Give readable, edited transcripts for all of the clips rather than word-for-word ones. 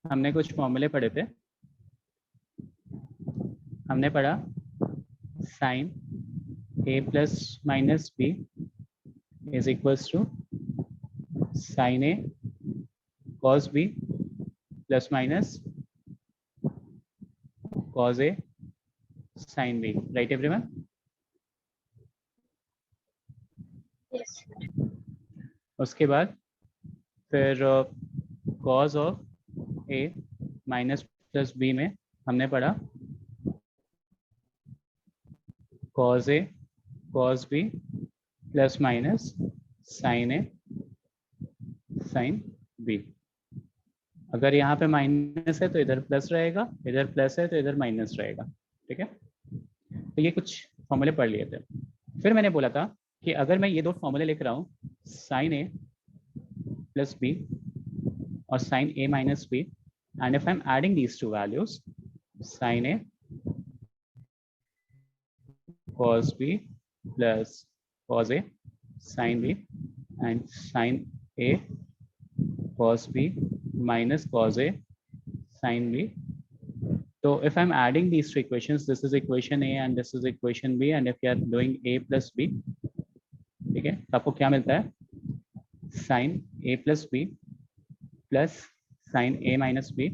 हमने कुछ फॉर्मूले पढ़े थे। हमने पढ़ा sine A plus minus B is equals to sine A cos B plus minus cos A sine B. Right everyone? Yes. उसके बाद फिर cos of A minus plus B में हमने पढ़ा cos A cos B plus minus sine A sine B. अगर यहाँ पे minus है तो इधर प्लस रहेगा, इधर प्लस है तो इधर माइनस रहेगा। ठीक है, तो ये कुछ फॉर्मूले पढ़ लिए थे। फिर मैंने बोला था कि अगर मैं ये दो फॉर्मूले लिख रहा हूँ साइन ए प्लस बी और sine A minus B, and if I am adding these two values sine A cos b plus cos a sin b and sin a cos b minus cos a sin b. So if I'm adding these two equations, this is equation a and this is equation b, and if you are doing a plus b, ठीक है, तो आपको क्या मिलता है sin a plus b plus sin a minus b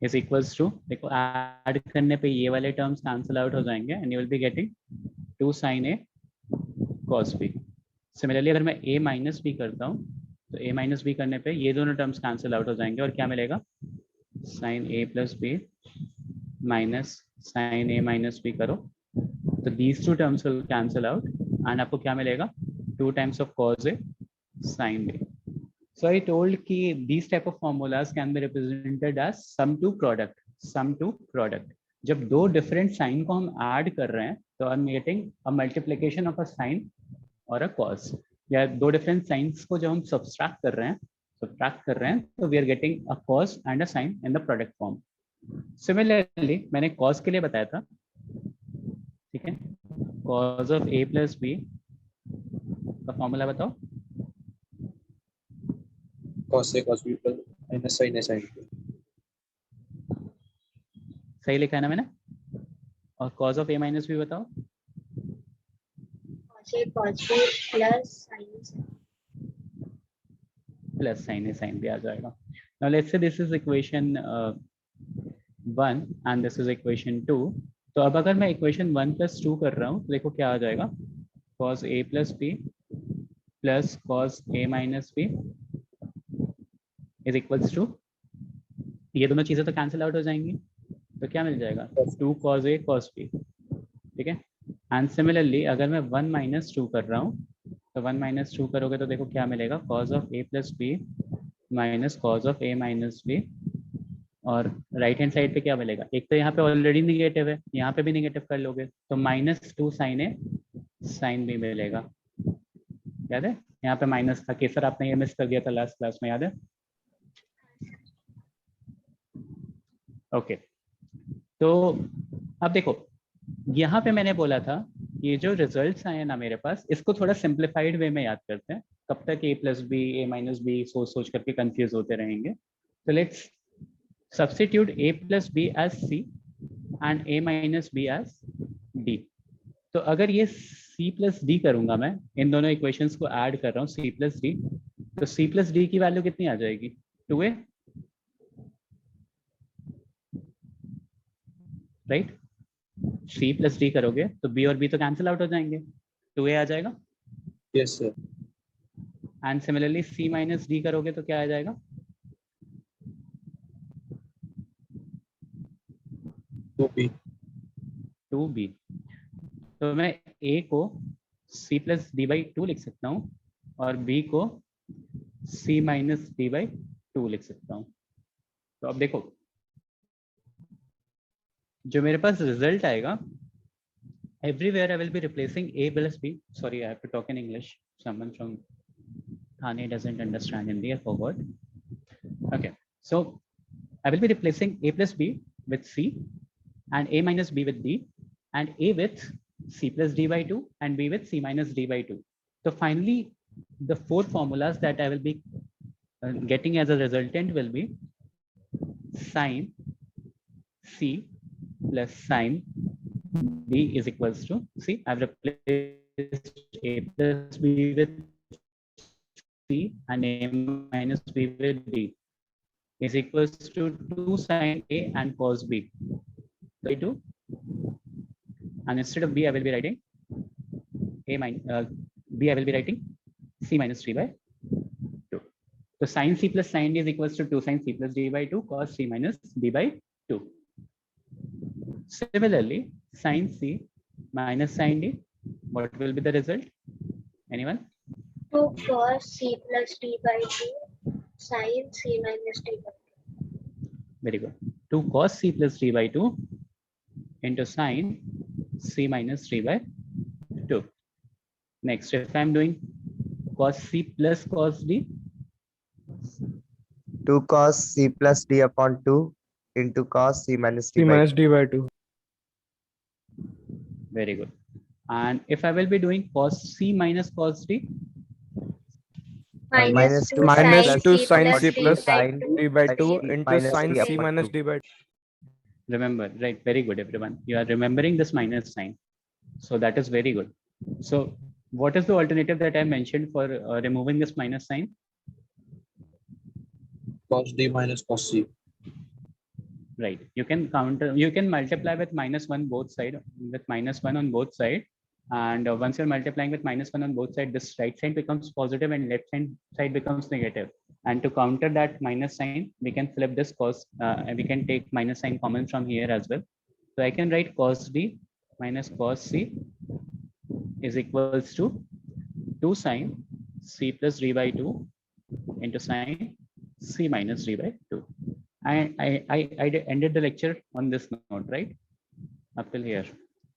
is equals to, देखो add करने पे ये वाले टर्म्स कैंसिल आउट हो जाएंगे and you will be getting 2 sin a cos b. Similarly अगर मैं a माइनस बी करता हूँ तो a माइनस बी करने पे ये दोनों टर्म्स कैंसिल आउट हो जाएंगे और क्या मिलेगा sin a plus B minus sin a minus B करो तो these two terms will cancel out and आपको क्या मिलेगा 2 times of cos a sin b. So I told कि these type of formulas can be represented as sum to product. Sum to product. जब दो different sign को हम add कर रहे हैं तो I'm getting a multiplication of a sign और a cos. या दो different signs को जब हम subtract कर रहे हैं तो we are getting a cos and a sin in the product form. Similarly मैंने cos के लिए बताया था, ठीक है, cos of a plus b का फॉर्मूला बताओ। cos A cos B plus minus sin A sin B. सही लिखा है ना मैंने? और cos of a minus b बताओ। cos A cos B plus sin A plus sine A sine B आ जाएगा। Now let's say this is equation 1 and this is equation 2। तो अब अगर मैं इक्वेशन 1 प्लस 2 कर रहा हूँ तो देखो क्या आ जाएगा cos a plus b plus cos a minus b is equals to, ये दोनों चीजें तो कैंसिल आउट हो जाएंगी तो क्या मिल जाएगा 2 cos a cos b। ठीक है, एंड सिमिलरली अगर मैं 1 माइनस 2 कर रहा हूँ तो 1 माइनस 2 करोगे तो देखो क्या मिलेगा cos of a plus B minus cos of a minus B, और राइट हैंड साइड पे क्या मिलेगा, एक तो यहाँ पे ऑलरेडी निगेटिव है, यहाँ पे भी निगेटिव कर लोगे तो minus 2 sign A sine B मिलेगा। याद है यहाँ पे माइनस था, केसर आपने ये मिस कर दिया था लास्ट क्लास में, याद है? ओके, तो अब देखो यहाँ पे मैंने बोला था ये जो रिजल्ट्स आए ना मेरे पास, इसको थोड़ा सिंप्लीफाइड वे में याद करते हैं, कब तक a plus B A minus B सोच सोच करके कंफ्यूज होते रहेंगे। तो let's substitute a plus B as c and a minus B as d। तो अगर ये c प्लस डी करूंगा, मैं इन दोनों इक्वेशंस को ऐड कर रहा हूँ c प्लस डी, तो c प्लस डी की वैल्यू कितनी आ जाएगी 2a, right? c plus D करोगे तो b और b तो कैंसिल आउट हो जाएंगे, 2a आ जाएगा। Yes sir. And similarly c minus D करोगे तो क्या आ जाएगा 2B. 2b। तो मैं a को c प्लस डी बाई 2 लिख सकता हूँ और b को c माइनस डी बाई 2 लिख सकता हूँ। तो अब देखो जो मेरे पास रिजल्ट आएगा, everywhere I will be replacing a plus b. Sorry, I have to talk in English. Someone from Thane doesn't understand Hindi, I forgot. Okay, so I will be replacing a plus b with c and a minus b with d and a with c plus d by 2 and b with c minus d by 2. So finally the four formulas that I will be getting as a resultant will be sine C plus sine D is equals to, see, I've replaced A plus B with C and A minus B with D is equals to 2 sine A and cos B by 2. And instead of B, I will be writing B, I will be writing C minus 3 by 2. So sine C plus sine D is equals to 2 sine C plus D by 2 cos C minus D by 2. Similarly, sine C minus sine D, what will be the result? Anyone? 2 cos C plus D by 2 sin C minus D by 2. Very good. 2 cos C plus D by 2 into sine C minus 3 by 2. Next, if I'm doing cos C plus cos D, 2 cos C plus D upon 2 into cos C minus D C by minus D by 2. very good. And if I will be doing cos C minus cos D, minus 2 Minus plus 2 C sin plus C D plus by D by 2 C into minus sin D C upon minus 2. D by 2. remember, right? Very good, everyone. You are remembering this minus sign. So that is very good. So what is the alternative that I mentioned for removing this minus sign? Cos D minus cos C. Right. You can multiply with -1 both side, with -1 on both side. And once you're multiplying with -1 on both sides, this right side becomes positive and left hand side becomes negative. And to counter that minus sign, we can flip this cos, and we can take minus sign common from here as well. So I can write cos D minus cos C is equals to 2 sine C plus D by 2 into sine C minus D by 2. I ended the lecture on this note, right? Up till here.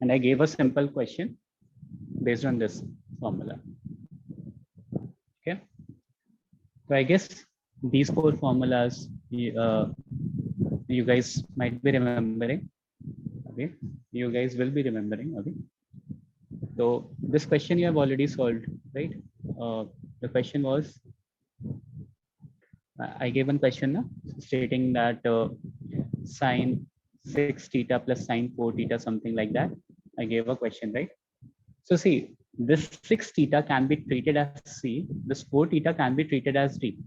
And I gave a simple question based on this formula. Okay. So I guess these four formulas you guys might be remembering. Okay. You guys will be remembering. Okay. So this question you have already solved, right? The question was, I gave one question stating that sine 6 theta plus sine 4 theta, something like that. I gave a question, right? So see, this 6 theta can be treated as C, this 4 theta can be treated as D.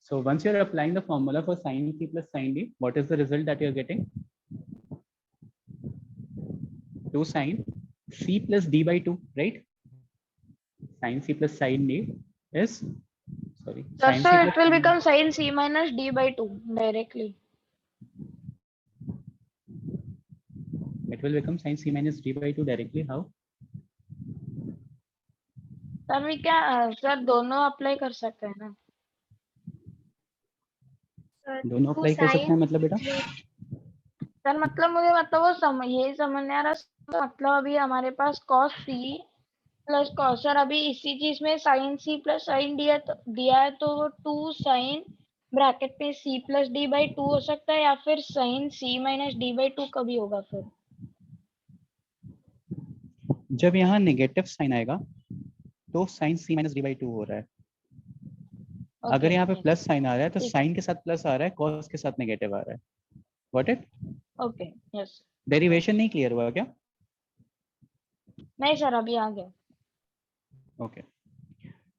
So once you're applying the formula for sine C plus sine D, what is the result that you're getting? 2 sine C plus D by 2, right? Sine C plus sine D is, sorry. So Sine C plus it will sine- become sin C minus D by 2 directly. It will become sine C minus D by 2 directly. How? Sir we can sir दोनों apply कर सकते हैं ना. दोनों apply कर सकते हैं मतलब बेटा? सर मतलब मुझे मतलब वो यही समझ नहीं आ रहा. मतलब अभी हमारे पास cos C plus cos, sir अभी इसी चीज में sin C प्लस sin दिया है तो वो 2 sin ब्रैकेट में C प्लस D by 2 हो सकता है या फिर sin C minus D by 2 कभी होगा फिर? जब यहाँ नेगेटिव साइन आएगा तो sine C minus D by 2 हो रहा है. अगर यहाँ पे प्लस साइन आ रहा है तो साइन के साथ प्लस आ रहा है, कॉस के साथ नेगेटिव आ रहा है. Got it? Okay yes. Derivation नहीं क्लियर हुआ क्या? नहीं सर अभी आ गया. Okay.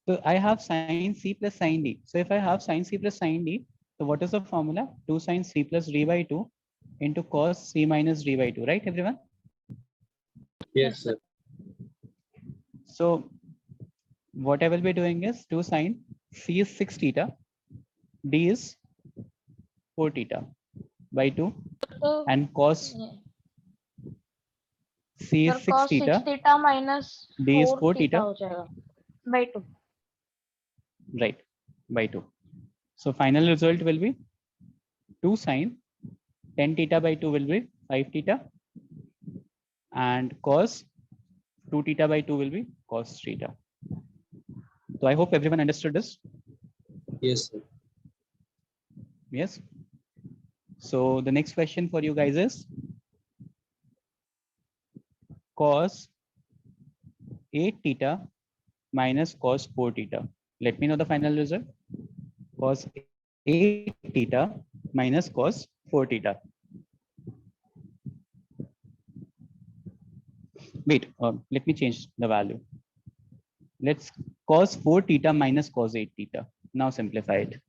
So I have sin C plus sin D. So if I have sin C plus sin D, so what is the formula? 2 sin C plus D by 2 into cos C minus D by 2, right, everyone? Yes, sir. So what I will be doing is 2 sin C is 6 theta, D is 4 theta by 2, तो and cos C is 6 cos theta, 6 theta minus D is 4 theta theta, हो जाएगा by 2. right, by 2. So final result will be 2 sin 10 theta by 2 will be 5 theta, and cos 2 theta by 2 will be cos theta. So I hope everyone understood this. Yes, sir. Yes. So the next question for you guys is cos 8 theta minus cos 4 theta. Let me know the final result. Cos 8 theta minus cos 4 theta. Wait, let me change the value. Let's cos 4 theta minus cos 8 theta. Now simplify it.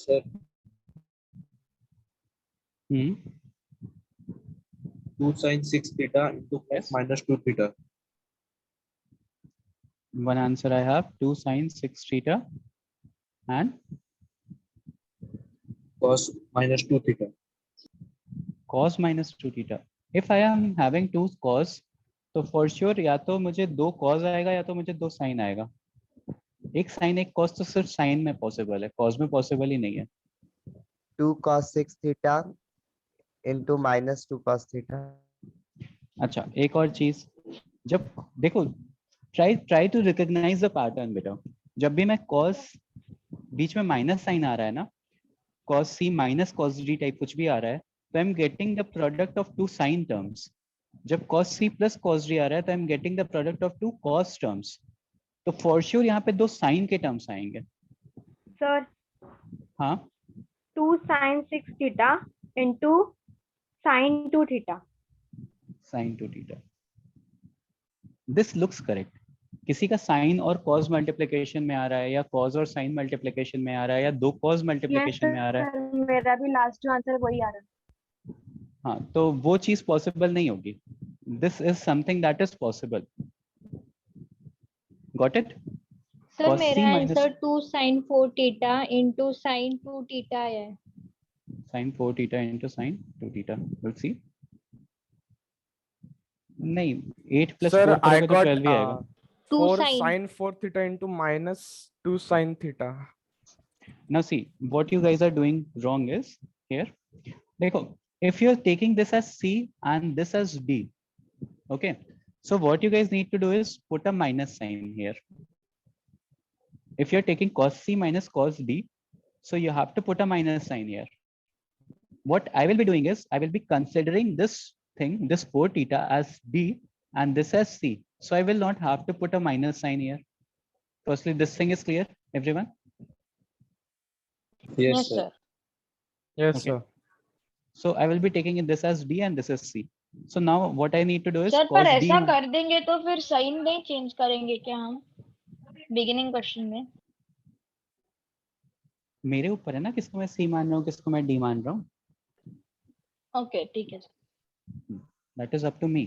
Sir, Hmm. 2 sin 6 theta into Yes. minus 2 theta. One answer I have 2 sin 6 theta and Cos minus 2 theta. cos minus 2 theta. If I am having 2 cos, तो for sure या तो मुझे 2 cos आएगा या तो मुझे 2 sin आएगा. एक sin एक cos तो सिर्फ sin में possible है, cos में possible ही नहीं है. 2 cos 6 theta into minus 2 cos theta. अच्छा, एक और चीज, जब देखो try to recognise the pattern बेटा. जब भी मैं cos बीच में माइनस साइन आ रहा है ना, cos c minus cos d type कुछ भी आ रहा है, तो I am getting the product of two sine terms. जब cos c plus cos d आ रहा है तो I am getting the product of two cos terms. तो फॉर श्योर यहाँ पे 2 साइन के टर्म्स आएंगे. सर हाँ, 2 sin 6 theta into sin 2 theta. sin 2 theta. This looks correct. किसी का साइन और कॉस मल्टीप्लिकेशन में आ रहा है या कॉस और साइन मल्टीप्लिकेशन में आ रहा है या दो कॉस Yes, मल्टीप्लिकेशन में आ रहा है, sir, मेरा भी लास्ट आंसर वही आ रहा है. हाँ, तो वो चीज पॉसिबल नहीं होगी. This is something that is possible. Got it? Sir Cos मेरा c minus answer 2 sin 4 theta into sin 2 theta है. sin 4 theta into sin 2 theta. We'll see. नहीं, 8 plus Sir, 4 I करोगे तो got 12 ही आएगा. 2 4 sin. sin 4 theta into minus 2 sin theta. Now see, what you guys are doing wrong is here. देखो, if you're taking this as C and this as D, okay. So what you guys need to do is put a minus sign here. If you're taking cos C minus cos D, so you have to put a minus sign here. What I will be doing is I will be considering this thing, this 4 theta as D and this as C. So I will not have to put a minus sign here. Firstly, this thing is clear, everyone? Yes, Yes, sir. sir. Yes, Okay. sir. So I will be taking this as D and this is C. So now what I need to do is sir पर cos D. ऐसा कर देंगे तो फिर sign नहीं change करेंगे क्या हम बिगिनिंग क्वेश्चन में? मेरे ऊपर है ना किसको मैं C मान रहा हूँ किसको मैं D मान रहा हूँ. ओके ठीक है. That is up to me.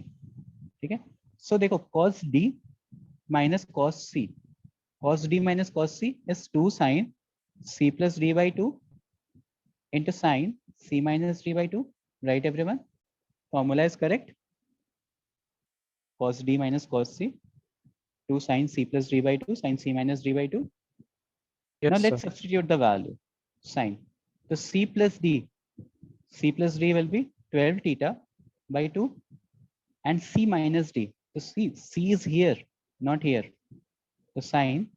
ठीक है. So देखो cos D minus cos C. Cos D minus cos C is 2 sin C plus D by 2 into sin C minus D by 2. Right, everyone? Formula is correct. Cos D minus cos C. 2 sin C plus D by 2 sin C minus D by 2. Yes, Now let's sir. substitute the value. Sin. So C plus D will be 12 theta by 2 and C minus D. So C is here, not here. So sin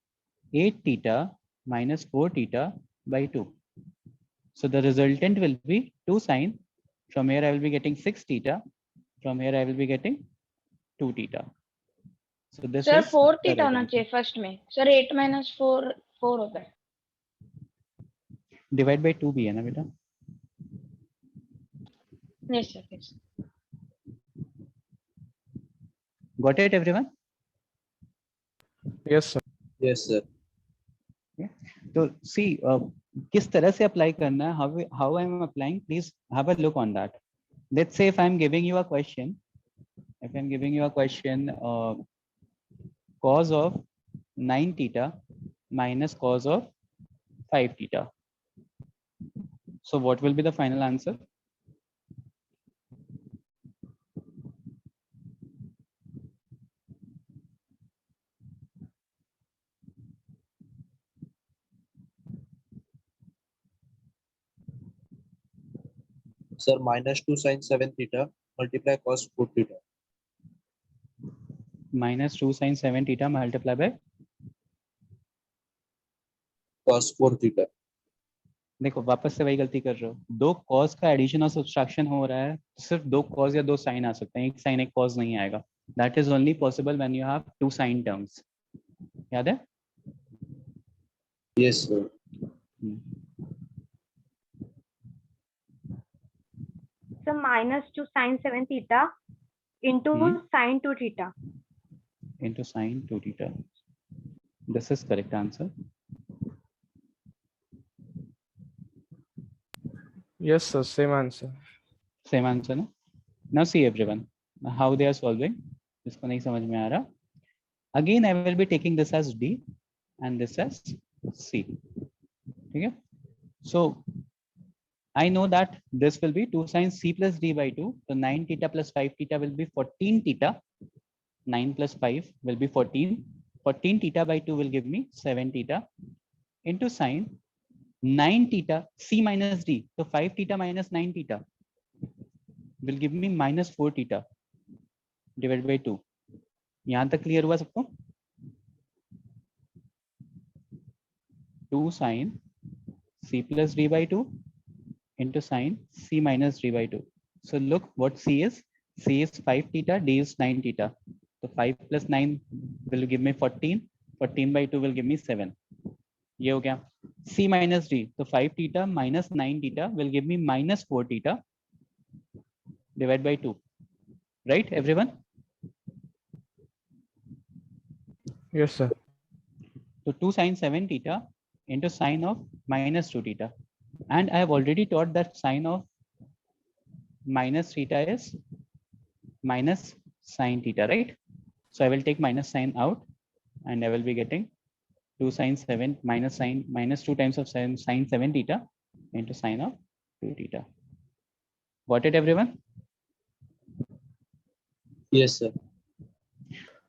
8 theta minus 4 theta by 2. So the resultant will be 2 sin. From here I will be getting 6 theta. From here I will be getting 2 theta. So this sir is 4 the theta होना resultant. चाहिए first में. Sir 8 minus 4 4 होता है. Divide by 2 भी है ना बेटा. Yes sir. Yes. Got it, everyone? Yes, sir. Yes, sir. तो सी किस तरह से अप्लाई करना है, how I am applying, please have a look on that. Let's say if I am giving you a question, if I'm giving you a question, cos of 9 theta minus cos of 5 theta. So what will be the final answer? Sir, minus 2 sin 7 theta multiply cos 4 theta. Minus 2 sin 7 theta multiplied by, Cos 4 theta. देखो वापस से वही गलती कर रहे हो, दो cos का एडिशन और सब्सट्रैक्शन हो रहा है, सिर्फ दो cos या दो sin आ सकते हैं, एक sin एक cos नहीं आएगा. That is only possible when you have two sin terms. याद है? Yes, sir. So minus 2 sin 7 theta into sin 2 theta. Into sin 2 theta. This is correct answer. Yes, sir. Same answer. Same answer ना? Now see everyone how they are solving. इसको नहीं समझ में आ रहा. Again I will be taking this as D and this as C. ठीक है? So I know that this will be 2 sin C plus D by 2. So 9 theta plus 5 theta will be 14 theta. 9 plus 5 will be 14. 14 theta by 2 will give me 7 theta into sin 9 theta C minus D. So 5 theta minus 9 theta will give me minus 4 theta divided by 2. यहाँ तक clear हुआ सबको? 2 sin C plus D by 2 into sin C minus D by 2. So look what C is. C is 5 theta, D is 9 theta. So 5 plus 9 will give me 14. 14 by 2 will give me 7. ये हो गया. C minus D. So 5 theta minus 9 theta will give me minus 4 theta divided by 2. Right, everyone? Yes, sir. So 2 sin 7 theta into sine of minus 2 theta. And I have already taught that sine of minus theta is minus sine theta, right? So I will take minus sine out and I will be getting 2 sin 7 minus sine minus 2 times of sine 7 theta into sine of 2 theta. Got it, everyone? Yes, sir.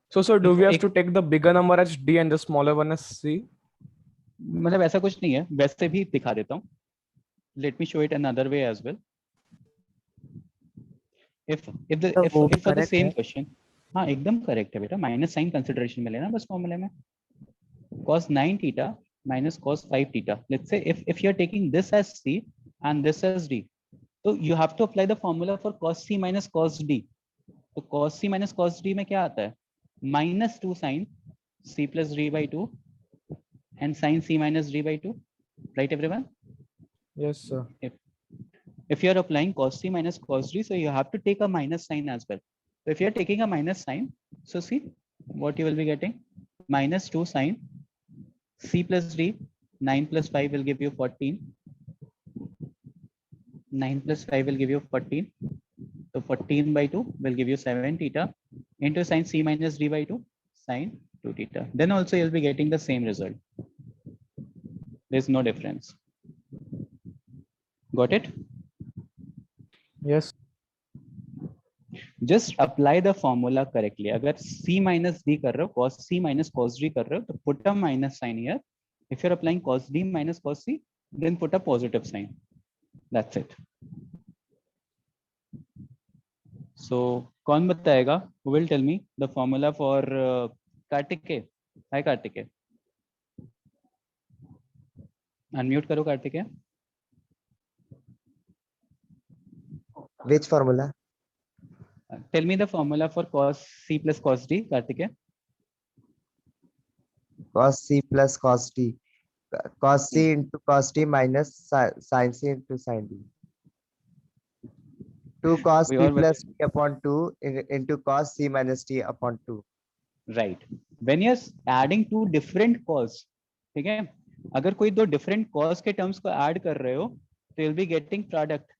So, sir, do we have एक- to take the bigger number as D and the smaller one as C? मतलब ऐसा कुछ नहीं है, वैसे भी दिखा देता हूँ. Let me show it another way as well. If वो भी for the correct same है. question, हाँ एकदम करेक्ट है बेटा. माइनस साइन कंसिडरेशन में लेना बस फॉर्मूले में. cos 9 theta minus cos 5 theta. Let's say if you're taking this as C and this as D, so you have to apply the formula for cos C minus cos D. तो cos C minus cos D में क्या आता है? minus 2 sin C plus D by 2 and sin C minus D by 2. Right, everyone? Yes, sir. If you are applying cos C minus cos D, so you have to take a minus sign as well. So if you are taking a minus sign, so see what you will be getting. Minus 2 sin C plus D, 9 plus 5 will give you 14. 9 plus 5 will give you 14. So 14 by 2 will give you 7 theta into sin C minus D by 2, sin 2 theta. Then also you'll be getting the same result. There's no difference. Got it? Yes. Just apply the formula correctly. अगर C minus D कर रहे हो, cos C minus cos D कर रहे हो, तो put a minus sign here. If you're applying cos D minus cos C, then put a positive sign. That's it. So कौन बताएगा? Who will tell me the formula for Kartikeya? Hi Kartikeya. Unmute करो Kartikeya. Which formula? Tell me the formula for cos C plus cos D, Kartikeya. Cos C plus cos D. Cos C into cos D minus sin C into sin D. 2 cos We C all plus D upon 2 into cos C minus D upon 2. Right. When you're adding two different cos, ठीक है? अगर कोई दो different cos के terms को add कर रहे हो तो you'll be getting प्रोडक्ट.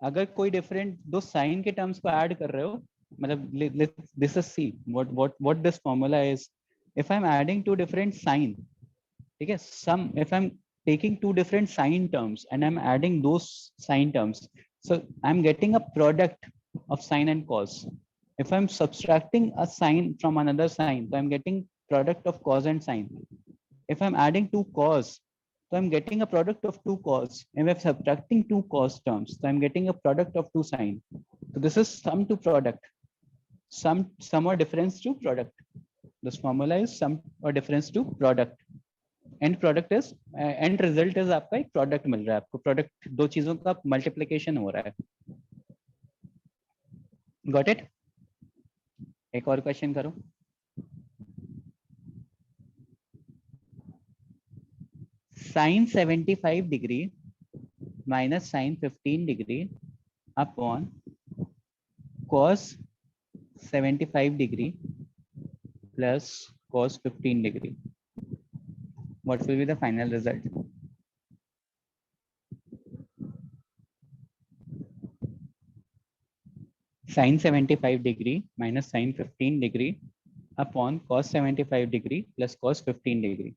अगर कोई डिफरेंट दो साइन के टर्म्स को ऐड कर रहे हो, मतलब this is see what this formula is. If I am adding two different sine, ठीक है, sum if I am taking two different sine terms and I'm adding those sine terms, so I'm getting a product of sine and cos. If I'm subtracting a sine from another sine, so I'm getting product of cos and sine. If I'm adding two cos, so I'm getting a product of two cos. And if I'm subtracting two cos terms, so I'm getting a product of two sine. So this is sum to product, sum or difference to product. This formula is sum or difference to product. And product is and result is आपका एक product मिल रहा है आपको. Product दो चीजों का multiplication हो रहा है. Got it? एक और क्वेश्चन करो. Sine 75 degree minus sine 15 degree upon cos 75 degree plus cos 15 degree. What will be the final result? Sin 75 degree minus sin 15 degree upon cos 75 degree plus cos 15 degree.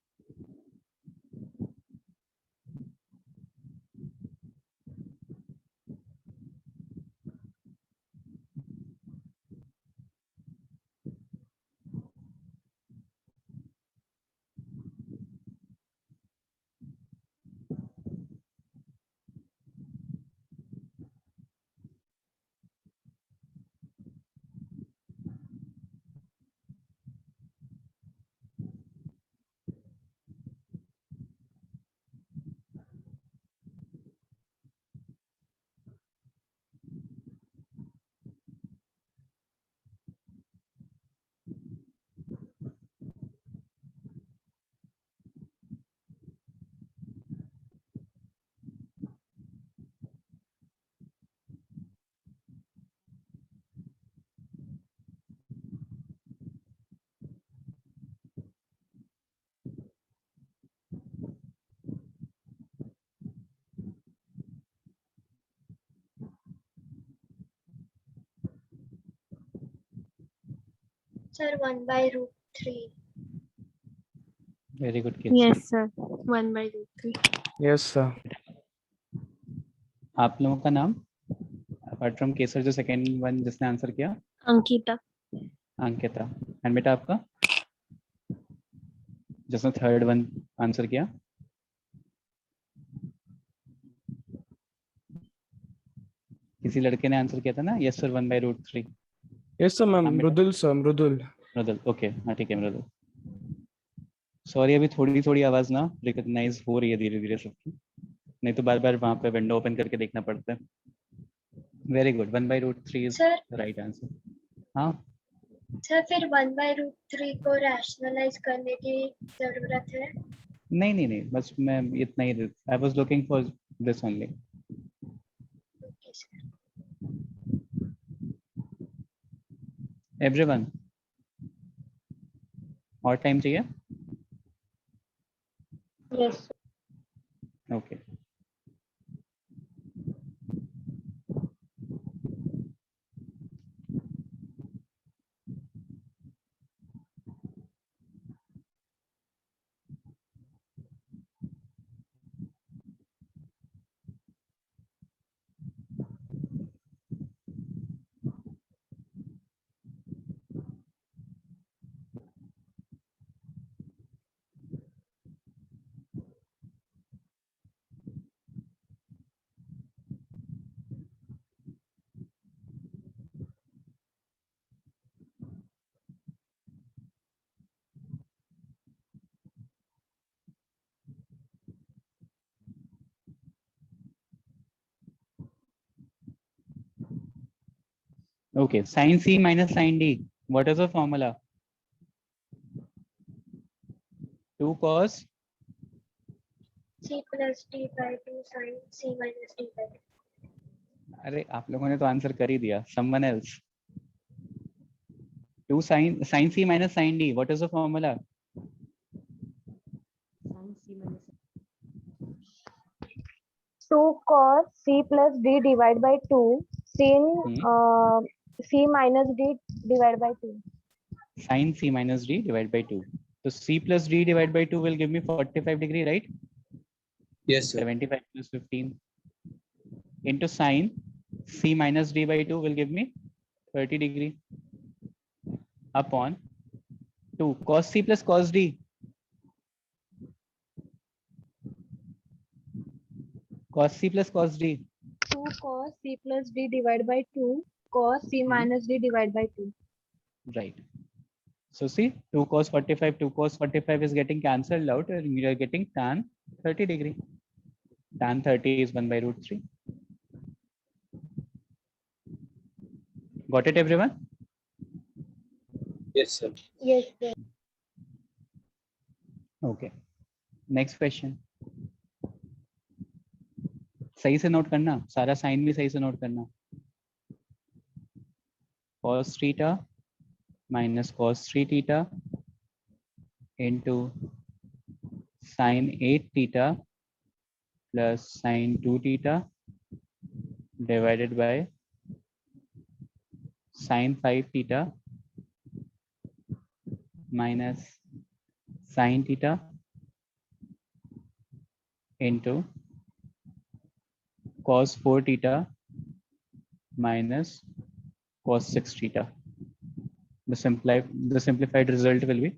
Sir, 1/√3. Very good kids. Yes, sir. 1/√3. Yes, sir. आप लोगों का नाम apart from केसर जो second one जिसने answer किया? Ankita. Ankita. And बेटा आपका जिसने थर्ड वन आंसर किया? किसी लड़के ने आंसर किया था ना? Yes sir 1/√3. Yes, sir, ma'am. हाँ, बेटा. Mrudul, sir. Mrudul. मृदुल. ओके हाँ ठीक है मृदुल. सॉरी अभी थोड़ी थोड़ी आवाज ना रिकॉग्नाइज हो रही है धीरे धीरे सबकी, नहीं तो बार बार वहां पे विंडो ओपन करके देखना पड़ता है. Very good. 1/√3 is Sir, right answer. हाँ sir, फिर 1/√3 को रैशनलाइज करने की जरूरत है? नहीं बस मैं इतना ही. I was looking for this only. Okay, sir. Everyone और टाइम चाहिए? Yes. Okay. Okay, sin C minus sin D. What is the formula? 2 cos C plus D/2 sin C minus D/2. अरे आप लोगों ने तो आंसर कर ही दिया. Someone else. 2 sin C minus sin D. What is the formula? sin C minus 2 cos C plus D divided by 2 sin C minus D divided by 2. Sin C minus D divided by 2. So C plus D divided by 2 will give me 45 degree, right? Yes, sir. 75 plus 15 into sin C minus D by 2 will give me 30 degree upon 2 cos C plus cos D. Cos C plus cos D. 2 cos C plus D divided by 2 cos C minus D divided by 2. Right. So see, 2 cos 45, 2 cos 45 is getting cancelled out and you are getting tan 30 degree. Tan 30 is 1 by root 3. Got it, everyone? Yes, sir. Yes, sir. Okay. Next question. सही से note करना, सारा sign भी सही से note करना. Cos theta minus cos 3 theta into sin 8 theta plus sin 2 theta divided by sin 5 theta minus sin theta into cos 4 theta minus cos 6 theta. The simplified result will be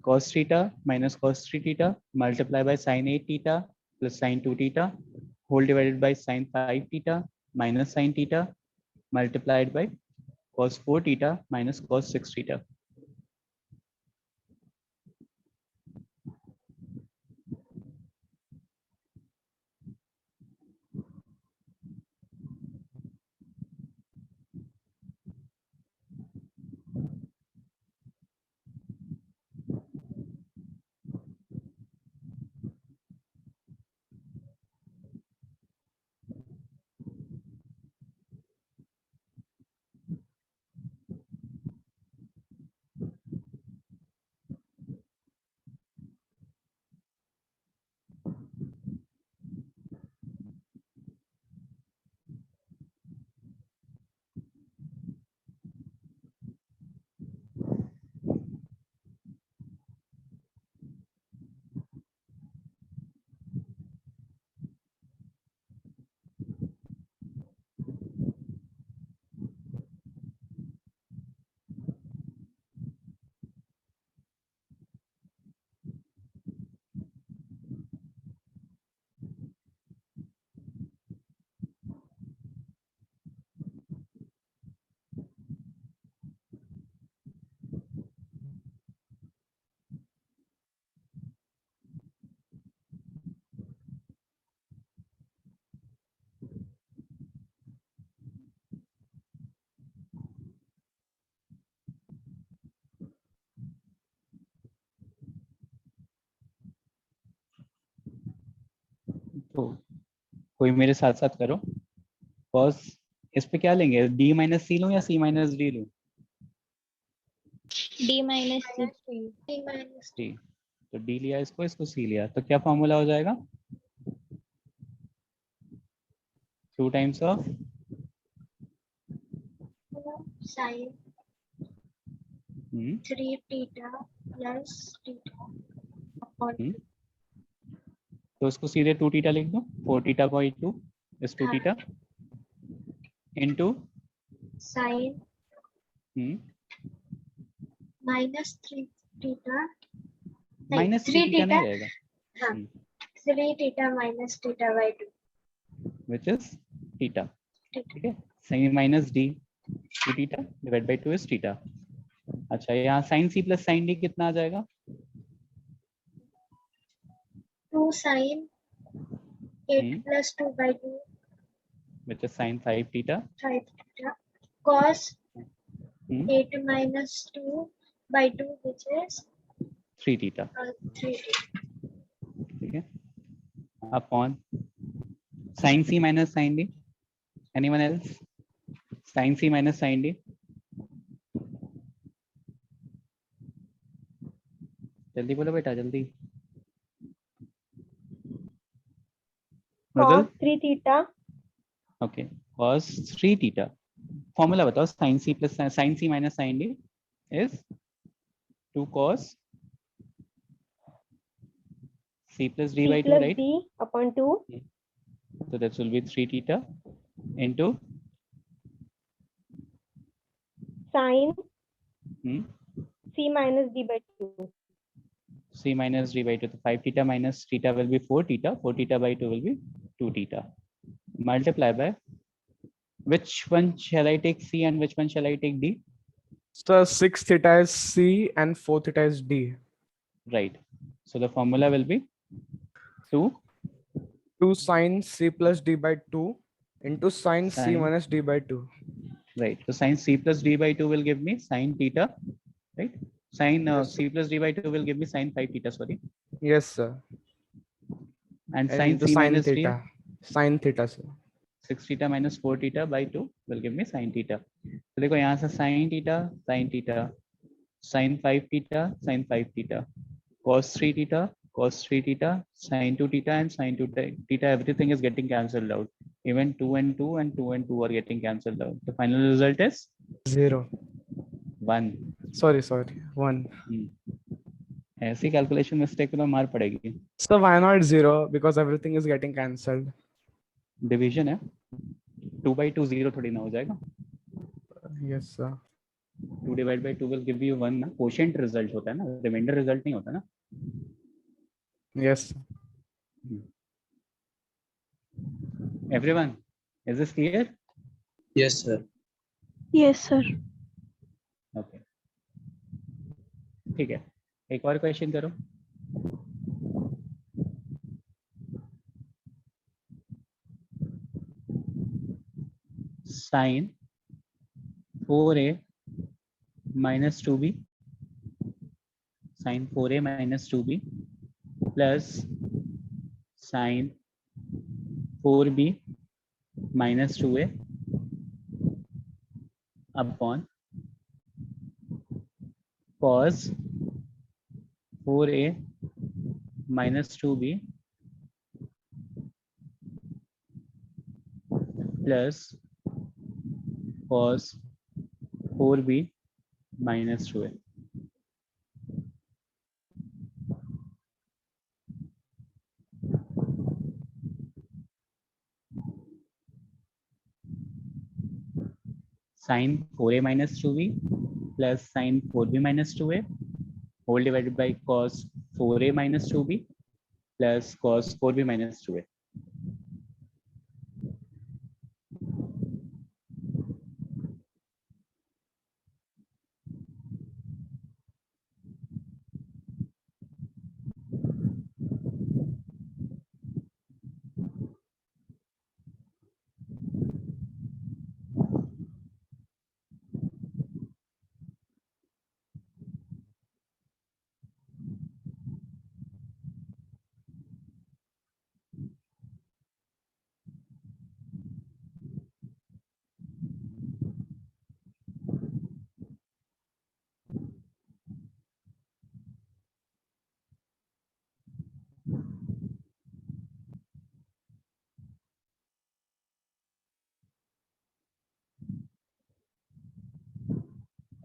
cos theta minus cos 3 theta multiplied by sin 8 theta plus sin 2 theta whole divided by sin 5 theta minus sin theta multiplied by cos 4 theta minus cos 6 theta. तो कोई मेरे साथ साथ करो. cos इस पे क्या लेंगे, d माइनस सी लूं या c माइनस d लूं? D minus C. C minus d. तो d लिया, इसको c लिया, तो क्या फॉर्मूला हो जाएगा? 2 times of sin 3 theta plus theta upon हम्म. तो इसको सीधे 2 थीटा लिख दो, 4 theta by 2 is 2 theta into sin minus 3 theta minus 3 theta नहीं रहेगा, हाँ 3 theta minus theta by 2 which is theta. ठीक है, sin minus d 2 theta divide by 2 is theta. अच्छा, यहाँ sin c plus sin d कितना आ जाएगा? 2 sin 8 plus 2 by 2 which is sin 5 theta 5 theta cos 8 minus 2 by 2 which is 3 theta. 3 theta. ठीक है, upon sin c minus sin d. Anyone else? sin c minus sin d. जल्दी बोलो बेटा, जल्दी. मृदुल cos 3 theta. Okay cos 3 theta formula बताओ sin c plus sin c minus sin d is 2 cos c plus d C by 2 plus right D upon 2. so that will be 3 theta into Sin hmm, C minus D by 2. c minus d by 2 so 5 theta minus theta will be 4 theta 4 theta by 2 will be 2 theta multiply by which one shall I take c and which one shall I take d So 6 theta is C and 4 theta is D. right so the formula will be 2 2 sin C plus D by 2 into sin C Sin. minus D by 2. right so sin c plus d by 2 will give me sin theta right sin Yes, c plus d by 2 will give me sin 5 theta sorry Yes, sir. and And sin into c sin minus d theta. Sin theta, sir. 6 theta minus 4 theta by 2 will give me sin theta तो देखो यहाँ से sin theta sin 5 theta sin 5 theta cos 3 theta cos 3 theta sin 2 theta and sin 2 theta everything is getting cancelled out even 2 and 2 and 2 and 2 are getting cancelled out the final result is 0. 1 Sorry. 1. ऐसी calculation mistake पे तो मार पड़ेगी So why not 0? Because everything is getting cancelled. Division है 2 by 2 0 थोड़ी ना हो जाएगा Yes, sir. 2 divided by 2 will give you 1 ना क्वोशिएंट रिजल्ट होता है ना रिमाइंडर रिजल्ट नहीं होता ना Yes. everyone is this clear Yes, sir. Yes, sir. okay ठीक है एक और क्वेश्चन करो sin 4a minus 2b sin 4a minus 2b plus sin 4b minus 2a upon cos 4a minus 2b plus cos 4b minus 2a sin 4a minus 2b plus sin 4b minus 2a whole divided by cos 4a minus 2b plus cos 4b minus 2a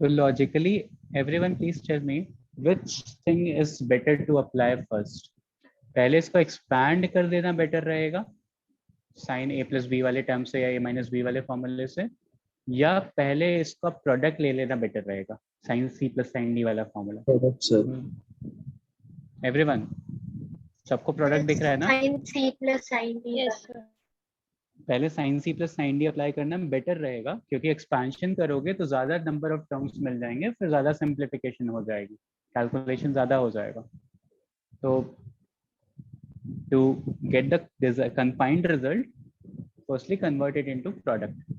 So logically, everyone please tell me which thing is better to apply first. पहले इसको expand कर देना better रहेगा sin a plus b वाले term से या a minus b वाले फॉर्मूले से या पहले इसका प्रोडक्ट ले लेना बेटर रहेगा sin c plus sin d वाला फॉर्मूला Product, sir. एवरीवन सबको प्रोडक्ट दिख रहा है ना sin c plus sin d Yes, sir. पहले sin c plus sin d apply करना बेटर रहेगा क्योंकि एक्सपेंशन करोगे तो ज्यादा नंबर ऑफ टर्म्स मिल जाएंगे फिर ज्यादा सिंप्लीफिकेशन हो जाएगी कैलकुलेशन ज्यादा हो जाएगा तो to get the confined result firstly convert it into product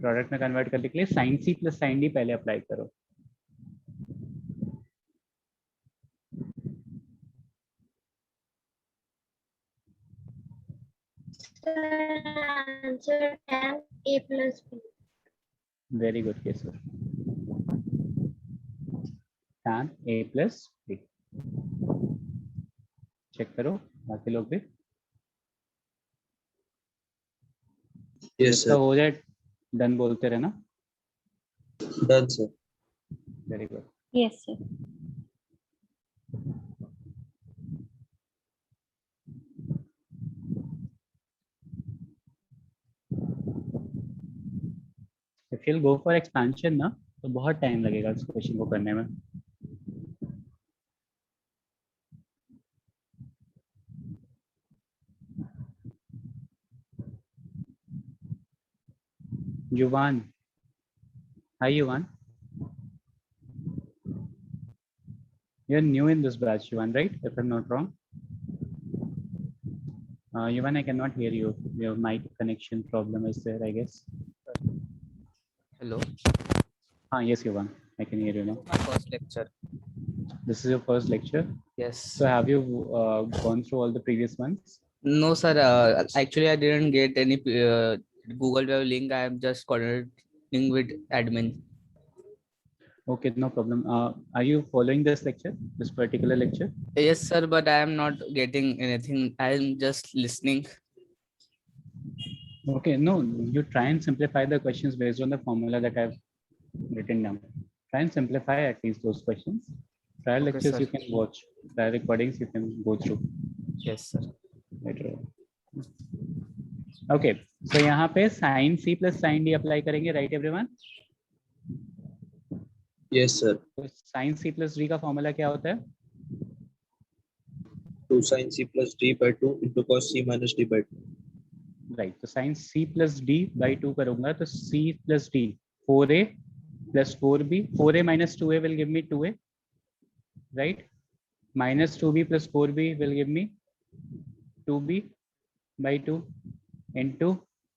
product में कन्वर्ट करने के लिए sin c plus sin d पहले अप्लाई करो answer tan a plus b very good Kesar tan a plus b check करो बाकी लोग भी Yes, जिसका sir. हो जाए डन बोलते रहना. Done, sir. Very good. Yes, sir. If you go for expansion ना तो बहुत टाइम लगेगा इस क्वेश्चन को करने में. युवान, हाय युवान. You're new in this batch, Yuvan, right? If I'm not wrong. Yuvan, I cannot hear you. Your mic connection problem is there, I guess. Hello. Yes, Yuvan, I can hear you now. My first lecture. This is your first lecture. Yes. So have you gone through all the previous ones? No, sir. Actually, I didn't get any Google Drive link. I am just coordinating with admin. Okay, no problem. Are you following this lecture, this particular lecture? Yes, sir. But I am not getting anything. I am just listening. Okay, no, you try and simplify the questions based on the formula that I've written down. Try and simplify at least those questions. Trial Okay, lectures sir. you can watch. Trial recordings you can go through. Yes, sir. later on. Okay, so यहाँ पे sin c plus sin d apply करेंगे, right everyone? Yes, sir. तो sin c plus d का formula क्या होता है? 2 sin c plus d by 2 into cos c minus d by 2. Right, तो sin c plus d by 2 करूंगा तो c plus d 4a plus 4b, 4a minus 2a will give me 2a, right? Minus 2b plus 4b will give me 2b by 2 into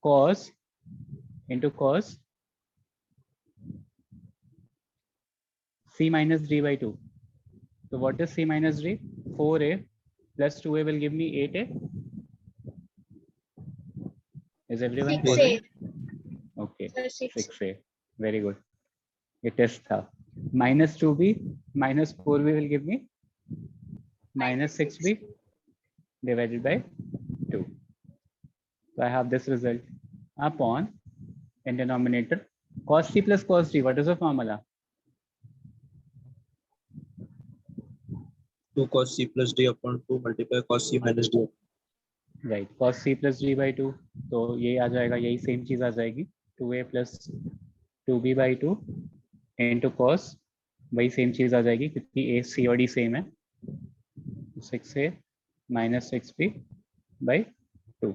cos c minus d by 2. So what is c minus d? 4a plus 2a will give me 8a. Is everyone 6a. following? Okay, Sir, 6. 6a. Very good. It is tough. Minus 2b minus 4b will give me minus 6b divided by 2. So I have this result upon in denominator cos c plus cos d. What is the formula? 2 cos c plus d upon 2 multiply cos c minus d. Right, cos c plus d by 2. तो ये आ जाएगा, यही same चीज आ जाएगी 2a plus 2b by 2 into cos, वही same चीज आ जाएगी क्योंकि a c और d सेम है. 6a minus 6b by 2.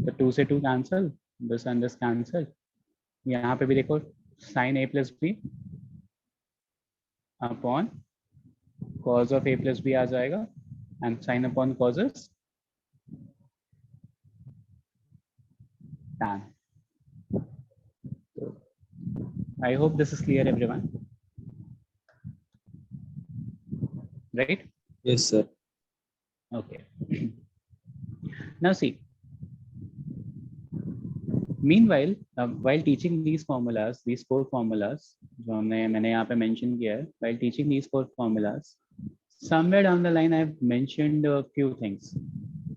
तो 2 से 2 cancel, this and this cancel. यहाँ पे भी देखो sin a plus b upon cos of a plus b आ जाएगा and sin upon cos is tan. So, I hope this is clear, everyone. Right? Yes, sir. Okay. Now see. Meanwhile, while teaching these formulas, these 4 formulas, जो मैंने यहाँ पे mention किया है, while teaching these 4 formulas, somewhere down the line I've mentioned a few things,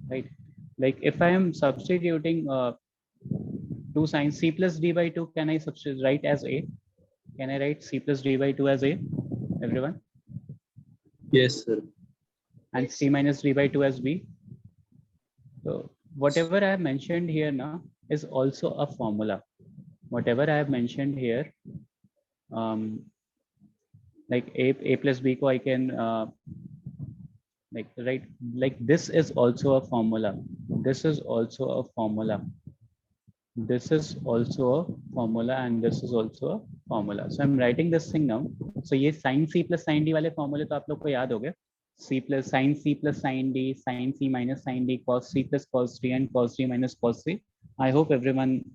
right? Like if I am substituting 2 sin c plus d by 2, can I substitute write as a? Can I write c plus d by 2 as a? Everyone? Yes, sir. And c minus d by 2 as b. So whatever I have mentioned here now is also a formula. Whatever I have mentioned here, like a plus b ko I can like this is also a formula. This is also a formula. This is also a formula and this is also a formula. So I'm writing this thing now. So ये sin c plus sin d वाले formula तो आप लोग को याद हो गए. C plus sin c plus sin d, sin c minus sin d, cos c plus cos d and cos d minus cos c. I hope everyone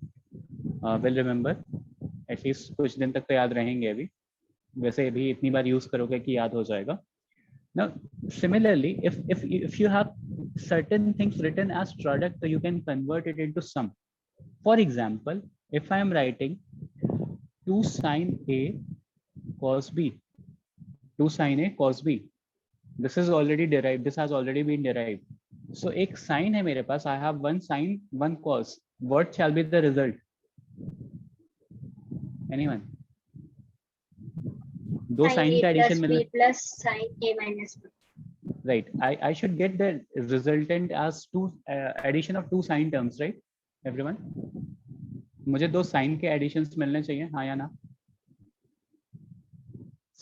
will remember. At least कुछ दिन तक तो याद रहेंगे अभी. वैसे भी इतनी बार यूज करोगे कि याद हो जाएगा. Now, similarly, if you have certain things written as product, so you can convert it into sum. For example, if I am writing 2 sin a cos b, 2 sin a cos b, this is already derived. This has already been derived. So एक sin है मेरे पास. I have one sin, one cos. What shall be the result? Anyone? दो sin sign a का plus addition मिलना, b plus sin a minus b. right? I should get the resultant as two addition of two sine terms, right everyone? मुझे दो sign के editions मिलने चाहिए, हाँ या ना?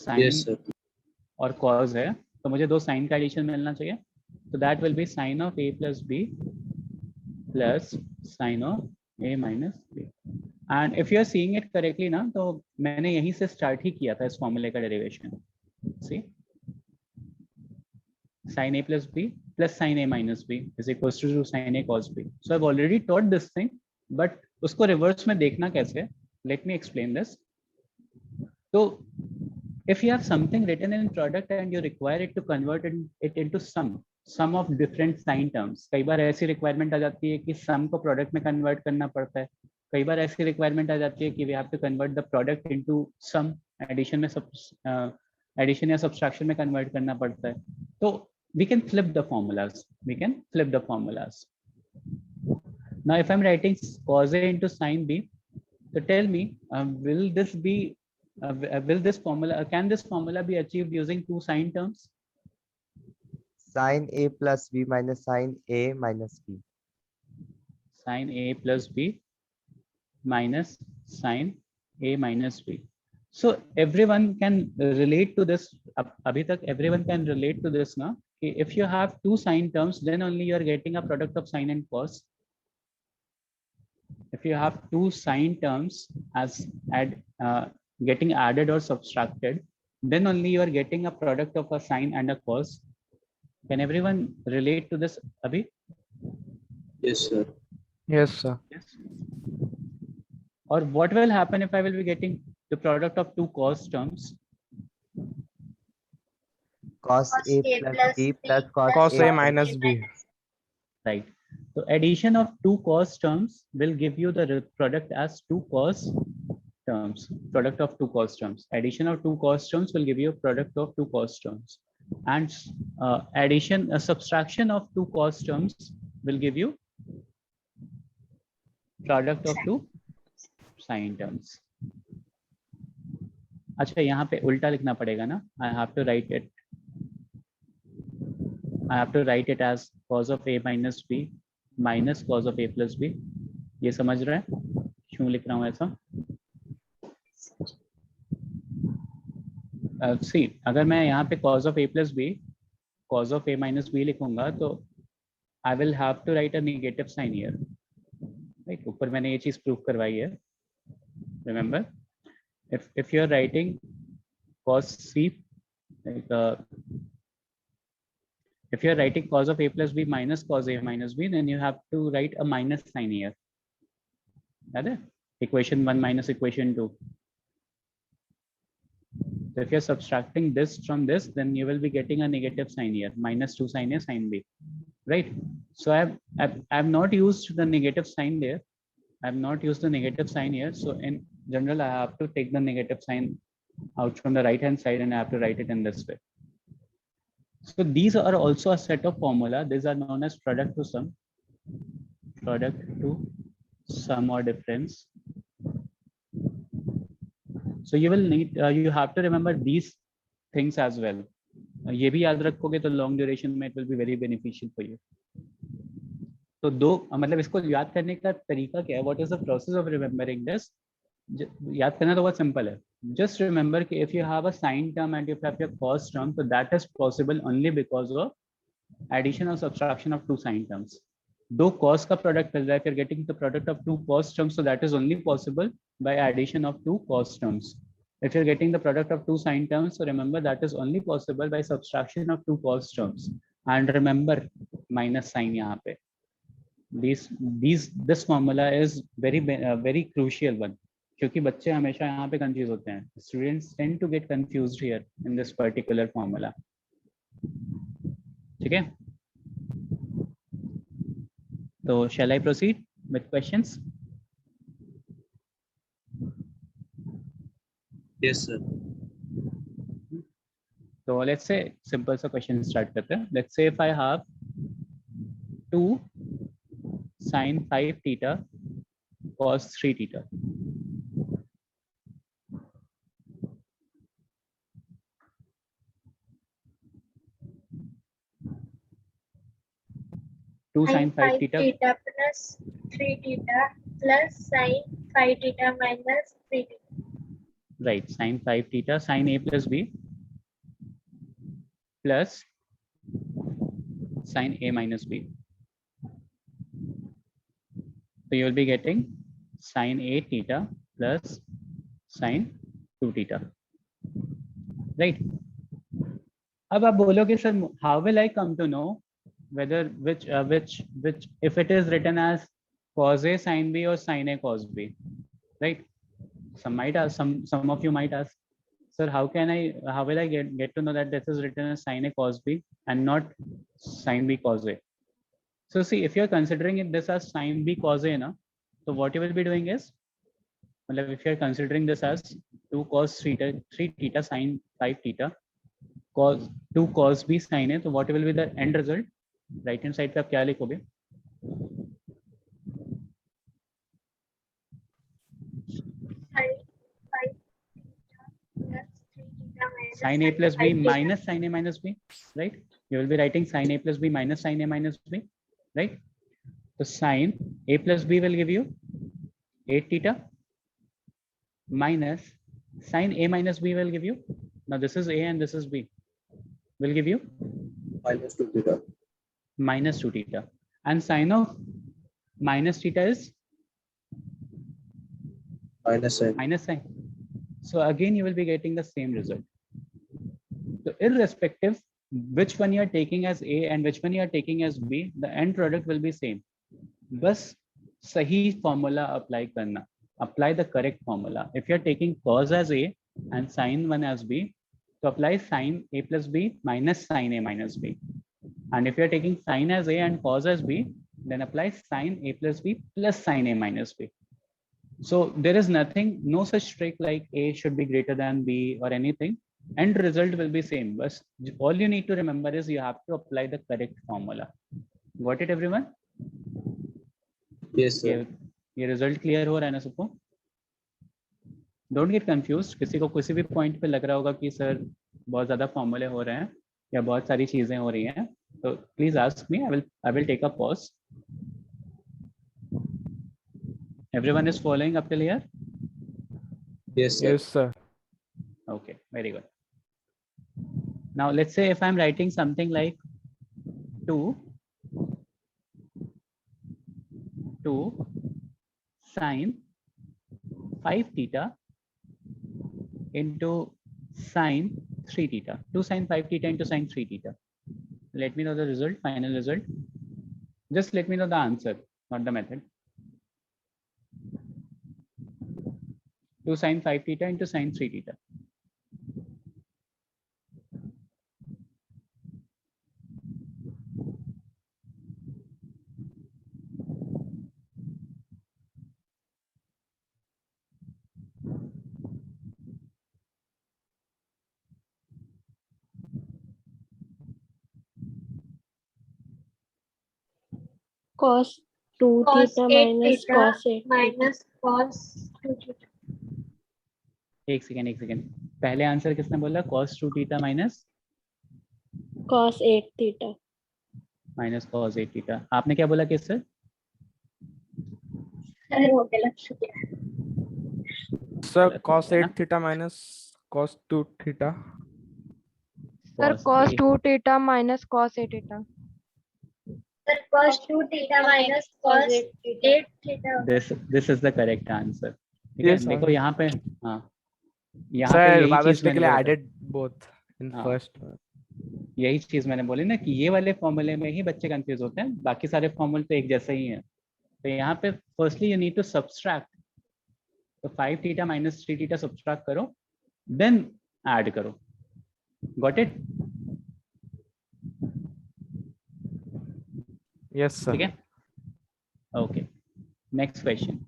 Sine Yes, sir. और कॉज है, तो मुझे दो साइन का एडिशन मिलना चाहिए, तो that will be sine of a plus b plus sine of a minus b. And if you are seeing it correctly ना, तो मैंने यहीं से स्टार्ट ही किया था इस फॉर्मूले का derivation. See, sin a plus b plus sin a minus b is equals to sin a cos b. So I've already taught this thing, but उसको रिवर्स में देखना कैसे? Let me explain this. So if you have something written in product and you require it to convert it into sum of different sin terms, कई बार ऐसी requirement आ जाती है कि सम को प्रोडक्ट में कन्वर्ट करना पड़ता है, कई बार ऐसी रिक्वायरमेंट आ जाती है कि we have to convert the product into sum, addition में एडिशन या सब्सट्रैक्शन में कन्वर्ट करना पड़ता है, तो we can flip the formulas. Now if I'm writing cos a into sin b, so tell me, will this formula, can this formula be achieved using two sine terms? Sin a plus b minus sin a minus b. Sin a plus b minus sin a minus b. So everyone can relate to this. Abhi tak everyone can relate to this now. If you have two sine terms, then only you are getting a product of sine and cos. If you have two sine terms as getting added or subtracted, then only you are getting a product of a sine and a cos. Can everyone relate to this, Abhi? Yes, sir. Yes, sir. Yes. Or what will happen if I will be getting the product of two cos terms? Cos a plus b plus Cos a minus b. Right. So addition of two cos terms will give you the product as two cos terms. Product of two cos terms. Addition of two cos terms will give you a product of two cos terms. And subtraction of two cos terms will give you product of two sine terms. अच्छा, यहाँ पे उल्टा लिखना पड़ेगा ना. I have to write it as cos of a minus b minus cos of a plus b. ये समझ रहे हैं क्यों लिख रहा हूँ ऐसा? See, अगर मैं यहाँ पे cos of a plus b, cos of a minus b लिखूंगा, तो I will have to write a negative sign here. Right? ऊपर मैंने ये चीज प्रूव करवाई है. Remember, if you are writing cos c, like if you are writing cos of a plus b minus cos a minus b, then you have to write a minus sign here. Got it? Equation 1 minus equation 2. So if you're subtracting this from this, then you will be getting a negative sign here, minus 2 sin a sin b, right? So I've not used the negative sign there. I've not used the negative sign here. So in general, I have to take the negative sign out from the right hand side and I have to write it in this way. So these are also a set of formula. These are known as product to sum or difference. So you will need, you have to remember these things as well. ये भी याद रखोगे तो long duration में it will be very beneficial for you. तो दो मतलब इसको याद करने का तरीका क्या है? What is the process of remembering this? याद करना तो बहुत simple है. Just remember कि if you have a sine term and if you have your cos term, so that is possible only because of addition or subtraction of two sine terms. दो cos का product मिल रहा है, if you're getting the product of two cos terms, so that is only possible by addition of two cos terms. If you're getting the product of two sine terms, so remember that is only possible by subtraction of two cos terms. And remember minus sign यहाँ पे. This formula is very crucial one. क्योंकि बच्चे हमेशा यहाँ पे confuse होते हैं. Students tend to get confused here in this particular formula. ठीक है? So shall I proceed with questions? Yes, sir. So let's say simple सा question start करते हैं. Let's say if I have 2 sin 5 theta cos 3 theta. 2 Sin sin 5 5 theta. theta plus 3 theta plus sin 5 theta minus 3 theta. Right, sin 5 theta sin a plus b plus sin a minus b. So you will be getting sin a theta plus sin 2 theta. Right. अब आप बोलोगे sir, how will I come to know whether which if it is written as cos a sin b or sin a cos b, right? Some might ask, some of you might ask, sir, how will I get to know that this is written as sin a cos b and not sin b cos a? So see, if you're considering it this as sin b cos a na, so what you will be doing is, if you're considering this as 2 cos 3 theta sin 5 theta cos 2 cos b sin a, तो what will be the end result? Right hand side पे आप क्या लिखोगे? Sin a plus b minus sin a minus b, right? You will be writing sin a plus b minus sin a minus b, right? So sin a plus b will give you 8 theta minus sin a minus b will give you, now this is a and this is b, will give you minus 2 theta. minus 2 theta, and sin of minus theta is Minus sin. So again you will be getting the same result. So irrespective which one you are taking as a and which one you are taking as b, the end product will be same. बस सही formula apply करना, apply the correct formula. If you are taking cos as a and sin 1 as b, so apply sin a plus b minus sin a minus b. And if you are taking sin as a and cos as b, then apply sin a plus b plus sin a minus b. So there is nothing, no such trick like a should be greater than b or anything. End result will be same. But all you need to remember is you have to apply the correct formula. Got it, everyone? Yes, sir. ये result clear हो रहा है ना सबको? Don't get confused. किसी को किसी भी point पे लग रहा होगा कि सर बहुत ज़्यादा फॉर्मूले हो रहे हैं या बहुत सारी चीजें हो रही हैं, तो please ask me. I will take a pause. Everyone is following up till here? Yes, sir. Yes, sir. Okay, very good. Now let's say if I'm writing something like 2 sin 5 theta into sin 3 theta. 2 sin 5 theta into sin 3 theta. Let me know the result, final result. Just let me know the answer, not the method. 2 sin 5 theta into sin 3 theta. cos 2 Cos theta 8 minus theta cos 8 minus cos 2 theta. एक second, पहले answer किसने बोला? cos 2 theta minus cos 8 theta. cos 8 theta. आपने क्या बोला किस sir? अरे हो गया लक्ष्य क्या? Sir, cos 8 theta minus cos 2 theta. Sir, cos 2 theta minus cos 8 theta. Sir, cos 2 theta minus cos 8 theta. This is the correct answer. ठीक है, Yes, sir. देखो यहाँ पे, हाँ यहाँ Sir, पे यही I चीज मैंने mistakenly बोला था। added both in हाँ। first. यही चीज मैंने बोली ना कि ये वाले फॉर्मूले में ही बच्चे कंफ्यूज होते हैं, बाकी सारे फॉर्मूले तो एक जैसे ही हैं। तो यहाँ पे firstly you need to subtract, तो 5 थीटा माइनस 3 थीटा सब्सट्रैक्ट करो, देन ऐड करो। Got it? Yes, sir. ठीक है, okay. Next question,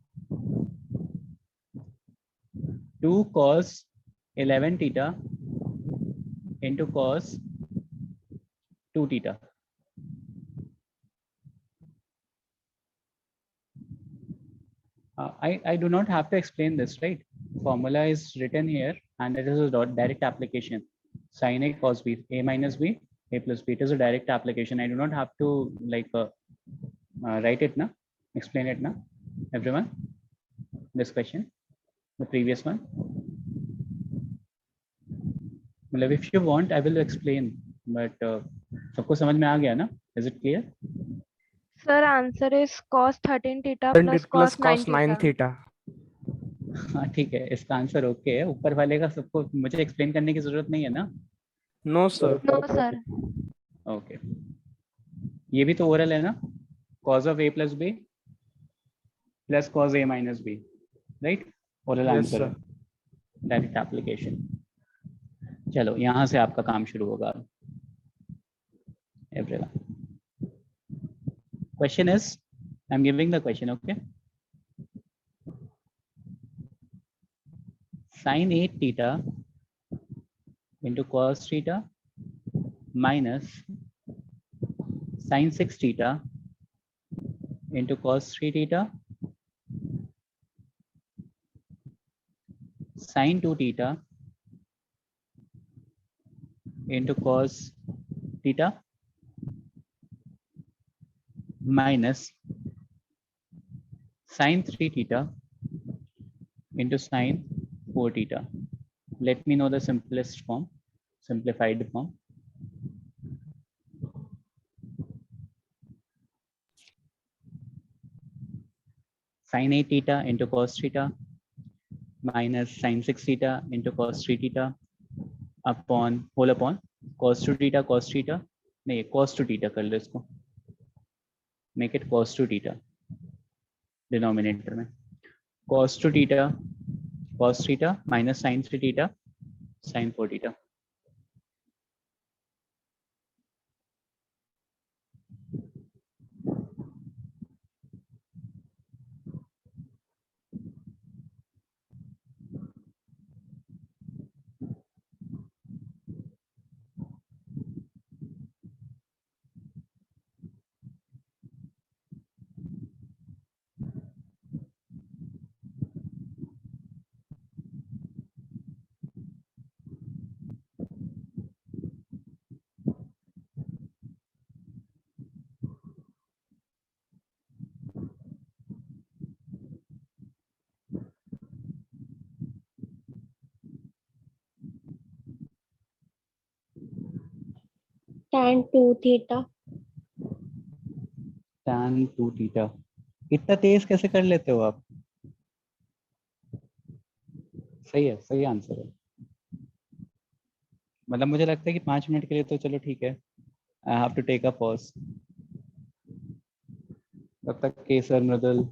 2 cos 11 theta into cos 2 theta. I do not have to explain this, right? Formula is written here and it is a direct application. Sin A cos B, A minus B, A plus B. It is a direct application. I do not have to write it now, explain it now, everyone. This question, the previous one. मतलब if you want, I will explain, but सबको समझ में आ गया ना? Is it clear? Sir, answer is cos 13 theta Then plus it plus cos 9 cos 9 theta. theta. हाँ ठीक है, इसका आंसर ओके है. ऊपर वाले का सबको मुझे एक्सप्लेन करने की जरूरत नहीं है ना? No, sir. No, sir. Okay. ये भी तो ओरल है ना? cos of a plus b plus cos a minus b, right? Oral Yes, answer sir. है, डायरेक्ट एप्लीकेशन. चलो यहाँ से आपका काम शुरू होगा. Everyone, question is, I am giving the question. Okay. sin 8 theta into cos theta minus sin 6 theta into cos 3 theta sin 2 theta into cos theta minus sin 3 theta into sin 4 theta. Let me know the simplest form, simplified form. Sin 8 theta into cos theta minus sin 6 theta into cos 3 theta upon whole upon cos 2 theta cos theta. नहीं, cos 2 theta कर लो इसको, make it cos 2 theta denominator में. cos 2 theta cos theta minus sin 3 theta sin 4 theta. tan 2 theta. tan 2 theta. इतना तेज कैसे कर लेते हो आप? सही है, सही आंसर है. मतलब मुझे लगता है कि 5 मिनट के लिए तो चलो ठीक है, I have to take a pause. तब तक केसर, मृदुल,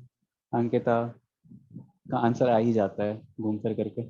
अंकिता का आंसर आ ही जाता है घूम फिर करके.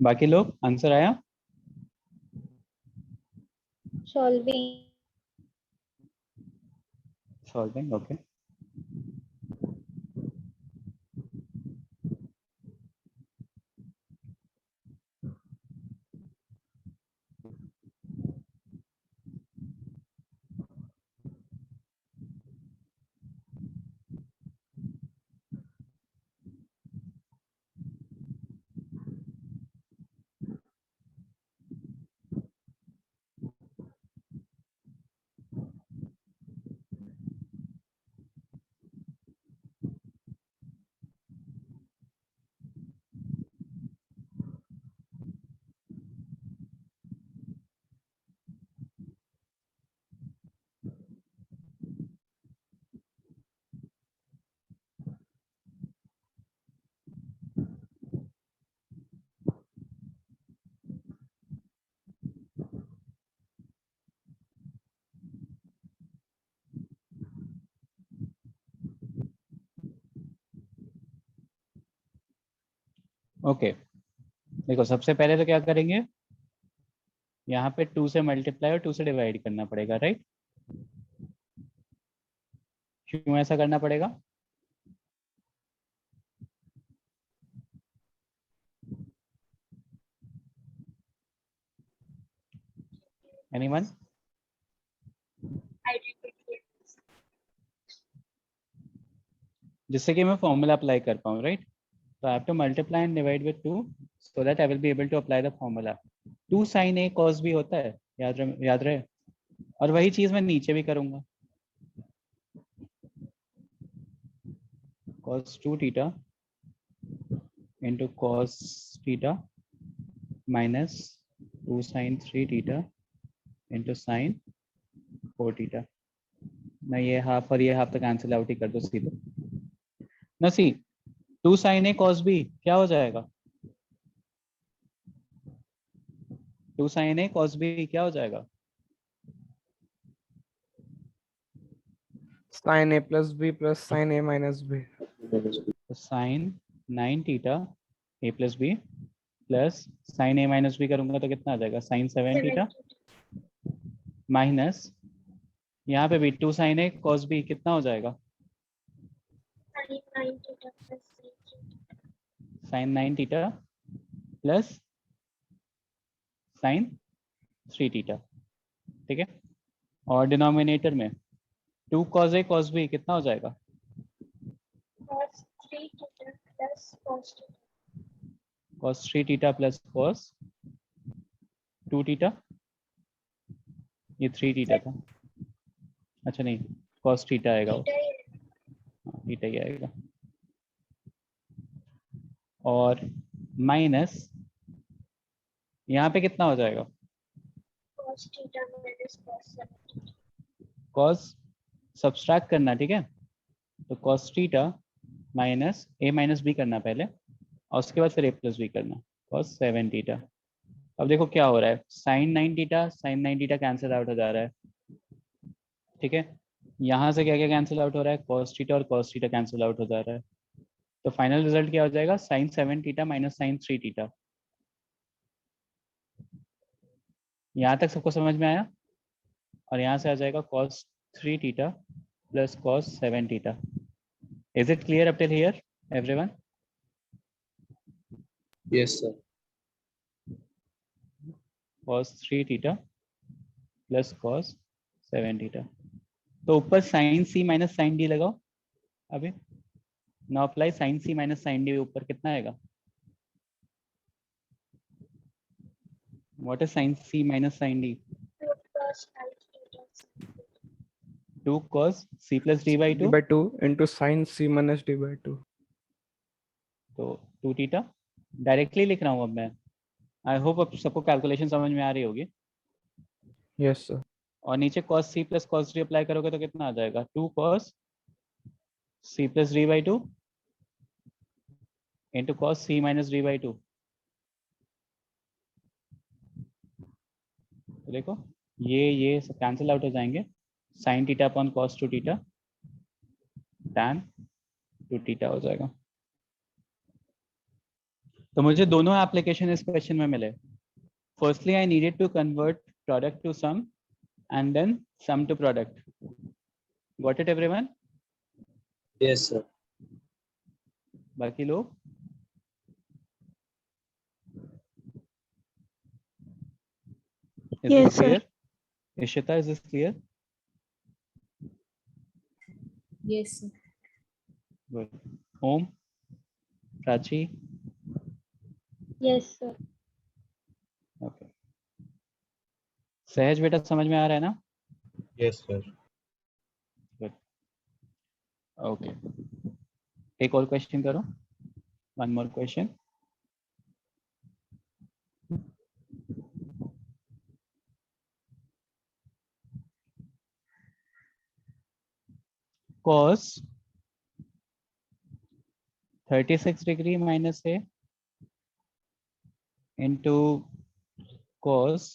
बाकी लोग आंसर आया? Solving. सॉल्विंग. ओके. ओके देखो सबसे पहले तो क्या करेंगे, यहाँ पे 2 से मल्टीप्लाई और 2 से डिवाइड करना पड़ेगा, राइट? क्यों ऐसा करना पड़ेगा? एनीवन? आइडेंटिटी जिससे कि मैं फॉर्मूला अप्लाई कर पाऊँ, right? So I have to multiply and divide with 2 so that I will be able to apply the formula. 2 sin A cos B होता है, याद रहे। और वही चीज मैं नीचे भी करूंगा, cos 2 theta into cos theta minus 2 sin 3 theta into sin 4 theta। मैं ये हाफ और ये हाफ तो कैंसिल आउट ही कर दो सीधे ना। सी 2 sin A cos B क्या हो जाएगा? 2 sin A cos B क्या हो जाएगा? sin A plus B plus sin A minus B. तो sin 9 theta A plus B plus sin A minus B करूंगा तो कितना आ जाएगा? sin 7 थीटा माइनस यहाँ पे भी 2 sin A cos B कितना हो जाएगा? sin 9 theta plus sin 3 theta, ठीक है? और डिनोमिनेटर में 2 cos A cos B कितना हो जाएगा? cos 3 theta plus cos 2 theta, ये 3 थीटा था, अच्छा नहीं cos थीटा आएगा वो, थीटा ही आएगा। और माइनस यहाँ पे कितना हो जाएगा? cos सब्सट्रैक्ट करना, ठीक है? तो cos theta minus a minus B करना पहले और उसके बाद फिर a प्लस बी करना, cos 7 थीटा। अब देखो क्या हो रहा है, sin 9 theta sin 9 theta cancel out हो जा रहा है, ठीक है? यहाँ से क्या क्या कैंसिल आउट हो रहा है, cos थीटा और cos थीटा कैंसिल आउट हो जा रहा है। तो फाइनल रिजल्ट क्या हो जाएगा? sin 7 theta minus sin 3 theta. यहाँ तक सबको समझ में आया? और यहाँ से आ जाएगा cos 3 theta plus cos 7 theta. Is it clear up till here, everyone? Yes, sir. cos 3 theta plus cos 7 theta. तो ऊपर sin c minus sin d लगाओ अभी। Now apply sin c minus sin d, ऊपर कितना आएगा? What is sin c minus sin d? 2 cos c plus d by 2 by 2 into sin C minus D by 2. तो 2 theta directly लिख रहा हूँ अब मैं। आई होप अब सबको कैलकुलेशन समझ में आ रही होगी। Yes, sir. और नीचे cos c plus cos d apply करोगे तो कितना आ जाएगा? 2 cos c plus d by 2 into cos c minus d by 2। तो देखो ये सब कैंसिल आउट हो जाएंगे, sin theta upon cos 2 theta tan 2 theta हो जाएगा। तो मुझे दोनों एप्लीकेशन इस क्वेश्चन में मिले। Firstly I needed to convert product to sum and then sum to product. Got it everyone? Yes, sir. बाकी लोग? Is Yes, this sir. clear? Ishita, is this clear? Yes, sir. Good. Om, Prachi, Yes, sir. okay. सहज बेटा समझ में आ रहा है ना? Yes, sir. Good. Okay. एक और क्वेश्चन करो। One more question. Cos 36 degree minus a into cos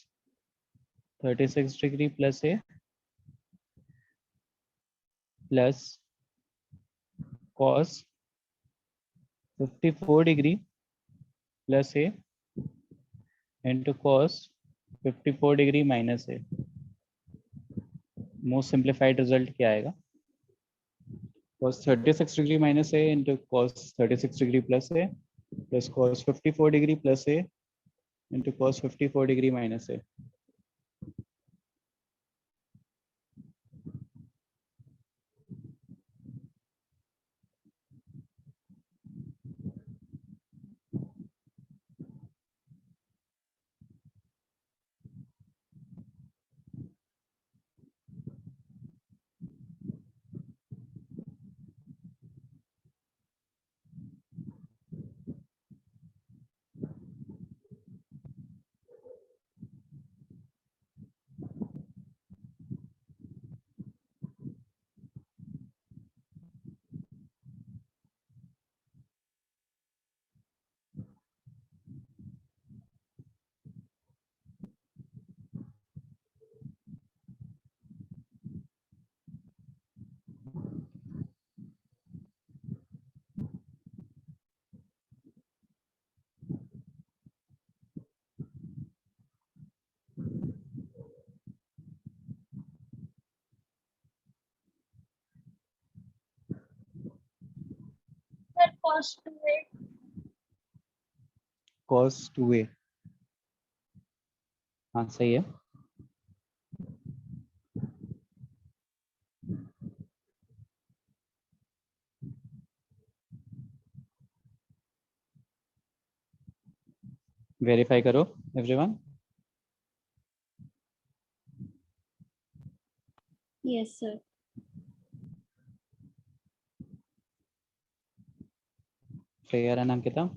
36 degree plus a plus cos 54 degree plus A into cos 54 degree minus A. Most simplified result क्या आएगा? cos 36 degree minus A into cos 36 degree plus A plus cos 54 degree plus A into cos 54 degree minus A. Sir, cos 2a. cos 2a, हाँ सही है। Verify करो everyone. Yes, sir. Shreya नाम कितना?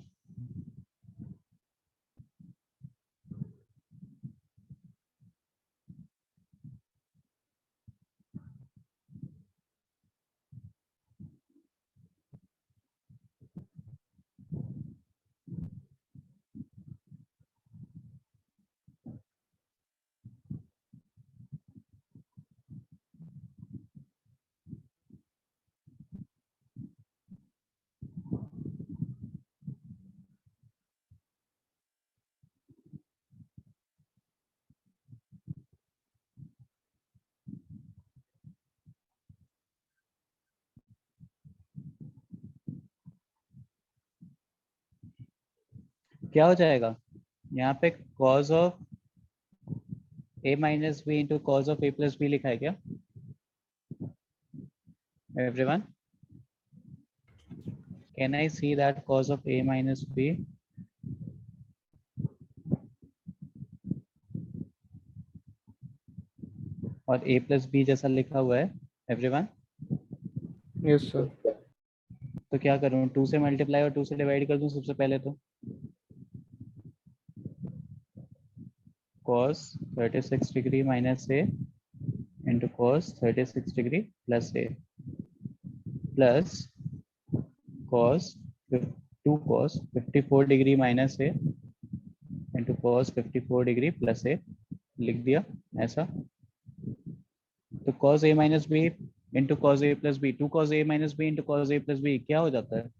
क्या हो जाएगा यहाँ पे? cos of a minus B into cos of a plus B लिखा है क्या everyone? Can I see that cos of a minus B और a प्लस बी जैसा लिखा हुआ है एवरीवन? Yes, sir. तो क्या करूँ, 2 से मल्टीप्लाई और 2 से डिवाइड कर दूं सबसे पहले तो। cos 36 degree minus A into cos 36 degree plus A plus cos 2 cos 54 degree minus A into cos 54 degree plus A लिख दिया ऐसा। तो cos a minus B into cos a plus B, 2 cos a minus B into cos a plus B क्या हो जाता है?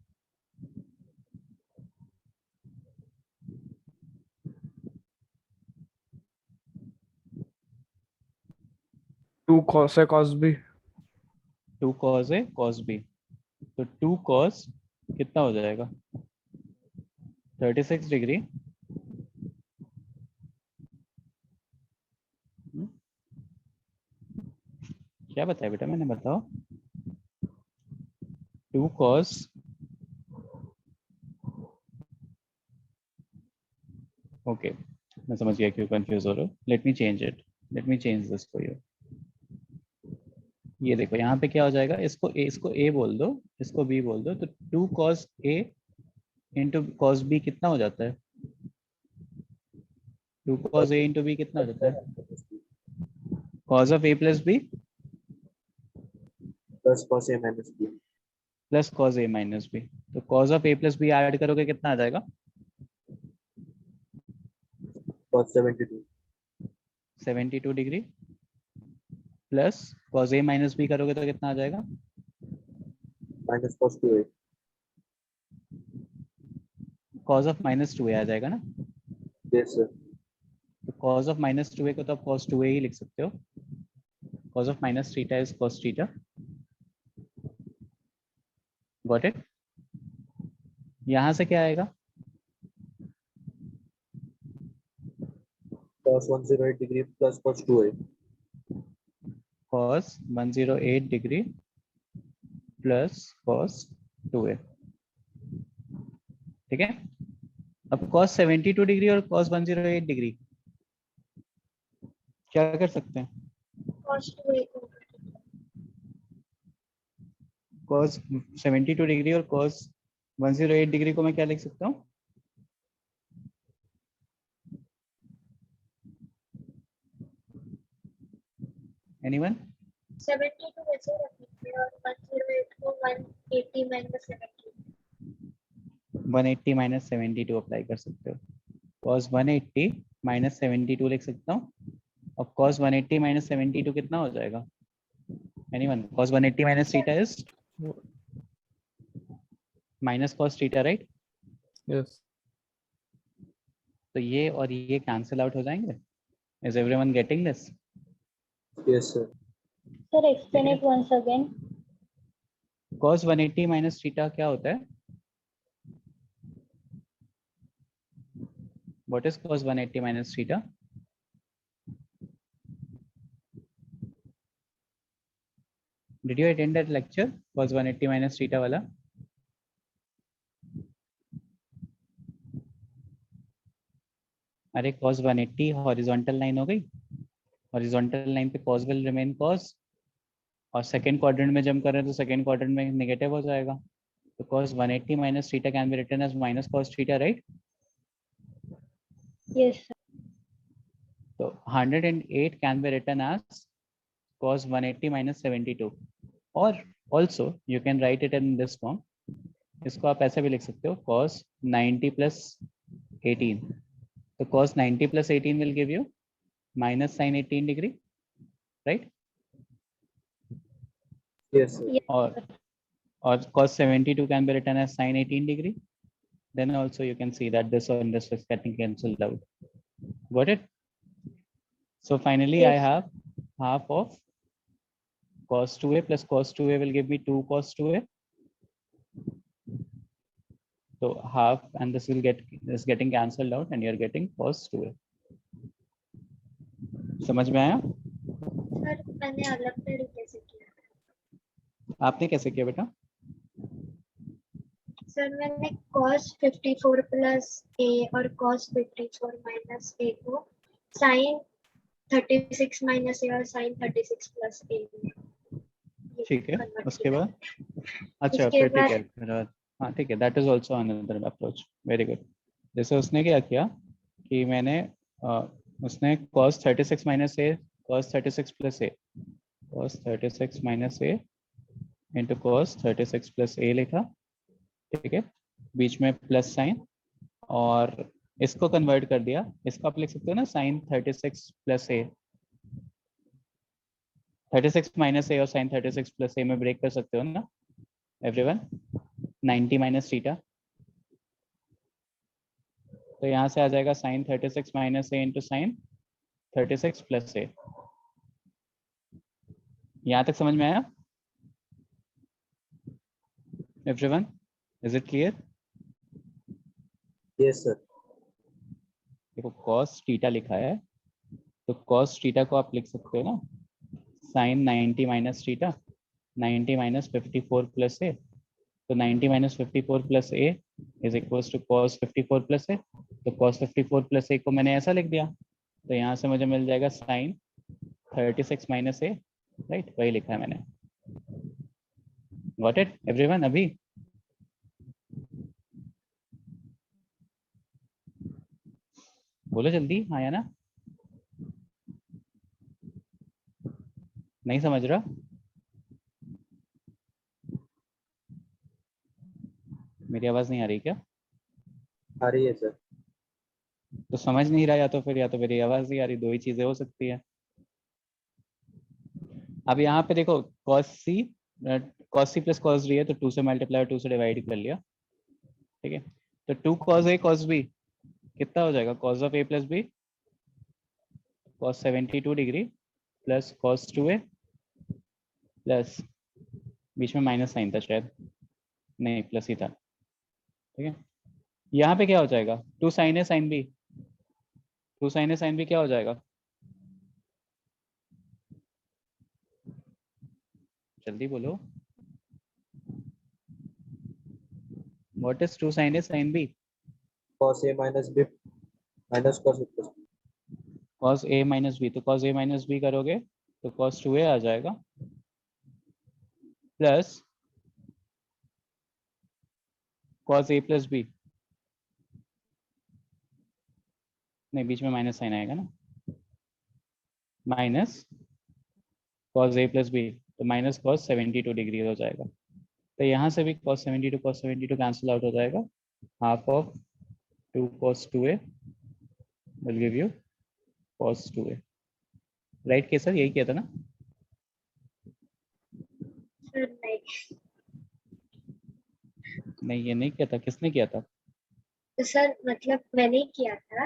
Two cos A cos B. 2 cos a cos b, तो 2 cos कितना हो जाएगा? 36 डिग्री क्या बताया बेटा मैंने, बताओ? 2 cos ओके मैं समझ गया क्यों कंफ्यूज हो रहे हो। Let me change it, let me change this for you. ये देखो यहाँ पे क्या हो जाएगा, इसको a बोल दो, इसको b बोल दो, तो 2 cos a into cos b कितना हो जाता है? 2 cos a इंटू b कितना हो जाता है? cos of a plus b plus cos a minus b plus cos a minus b। तो cos of a plus b add करोगे कितना आ जाएगा? cos 72 degree plus cos a minus b करोगे तो कितना आ जाएगा? minus cos 2a cause of -2a आ जाएगा ना। Yes, sir. तो कॉज ऑफ -2a को तो आप cos 2a ही लिख सकते हो। cos of minus theta is cos theta. Got it? यहाँ से क्या आएगा? Cos 108 degree plus cos 2a. cos 108 degree plus cos 2a। ठीक है। अब cos 72 डिग्री और cos 108 डिग्री क्या कर सकते हैं? cos 2a को cos 72 डिग्री और cos 108 डिग्री को मैं क्या लिख सकता हूँ? Anyone? 72 वैसे रखेंगे और 108 को 180 minus 70। 180 minus 72 अप्लाई कर सकते हो। cos 180 minus 72 लिख सकता हूँ। और cos 180 minus 72 कितना हो जाएगा? Anyone? cos 180 minus theta is minus cos theta, right? Yes. तो ये और ये कैंसिल आउट हो जाएंगे। Is everyone getting this? Yes, sir. Sir, explain it once again. cos 180 minus theta क्या होता है? What is cos 180 minus theta? Did you attend that lecture? Cos 180 minus theta वाला? अरे cos 180 हॉरिजॉन्टल लाइन हो गई। Horizontal line पे cos will remain cos और second quadrant में जंप कर रहे हैं तो सेकंड क्वाड्रेंट में नेगेटिव हो जाएगा। तो cos 180 minus theta can be written as minus cos theta, right? Yes, sir. So 108 can be written as cos 180 minus 72 or also you can write it in this form. इसको आप ऐसे भी लिख सकते हो cos 90 plus 18। तो cos 90 plus 18 will give you minus sin 18 degree, right? Yes, sir. or cos 72 can be written as sin 18 degree. Then also you can see that this and this is getting cancelled out. Got it? So finally Yes. I have half of cos 2a plus cos 2a will give me 2 cos 2a. So half and this will is getting cancelled out and you're getting cos 2a. समझ में आया? Sir मैंने अलग तरीके से किया। आपने कैसे किया बेटा? सर मैंने cos 54 plus a और cos 54 minus a को sin 36 minus a और sin 36 plus a में ठीक है। convert उसके किया। बाद अच्छा उसके फिर ठीक है बाद- फिर हाँ ठीक है। That is also another approach. Very good. जैसे उसने क्या किया कि मैंने उसने cos 36 minus a cos 36 plus a cos 36 minus a into cos 36 plus a लिखा। ठीक है। बीच में प्लस साइन और इसको कन्वर्ट कर दिया। इसको आप लिख सकते हो ना sin 36 plus a 36 minus a और sin 36 plus a में ब्रेक कर सकते हो ना एवरीवन। 90 minus theta तो यहाँ से आ जाएगा sin 36 minus a into sin 36 plus a। यहाँ तक समझ में आया everyone? Is it clear? Yes, sir. देखो cos थीटा लिखा है तो cos थीटा को आप लिख सकते हो ना sin 90 minus theta 90 minus 54 plus a। तो 90 minus 54 plus a is equals to cos 54 plus a। तो cos 54 plus a को मैंने ऐसा लिख दिया तो यहाँ से मुझे मिल जाएगा sin 36 minus a, राइट? वही लिखा है मैंने। Got it everyone? अभी बोलो जल्दी, हाँ या ना? नहीं समझ रहा? मेरी आवाज नहीं आ रही क्या? आ रही है, सर। तो समझ नहीं रहा या तो मेरी आवाज नहीं आ रही, दो ही चीजें हो सकती है। अब यहाँ पे देखो cos c plus cos d है तो 2 से मल्टीप्लाई और 2 से डिवाइड कर लिया। ठीक है। तो 2 cos a cos b कितना हो जाएगा? cos of a plus b cos 72 degree plus cos 2a plus बीच में माइनस साइन था शायद, नहीं प्लस ही था, ठीक है। यहाँ पे क्या हो जाएगा? 2 sin a sin b, 2 sin a sin b क्या हो जाएगा? जल्दी बोलो। What is 2 sin a sin b? cos a minus b minus cos a plus b. cos a minus b, तो cos a minus b करोगे तो cos 2a आ जाएगा plus cos a plus b, नहीं बीच में माइनस साइन आएगा ना, minus cos a plus b, तो minus cos 72 degree हो जाएगा। तो यहाँ से भी cos 72 कैंसिल आउट हो जाएगा। Half of 2 cos 2a will give you cos 2a, right के सर? यही किया था ना? सर नहीं, नहीं ये नहीं किया था, किसने किया था? तो सर मतलब मैंने ही किया था,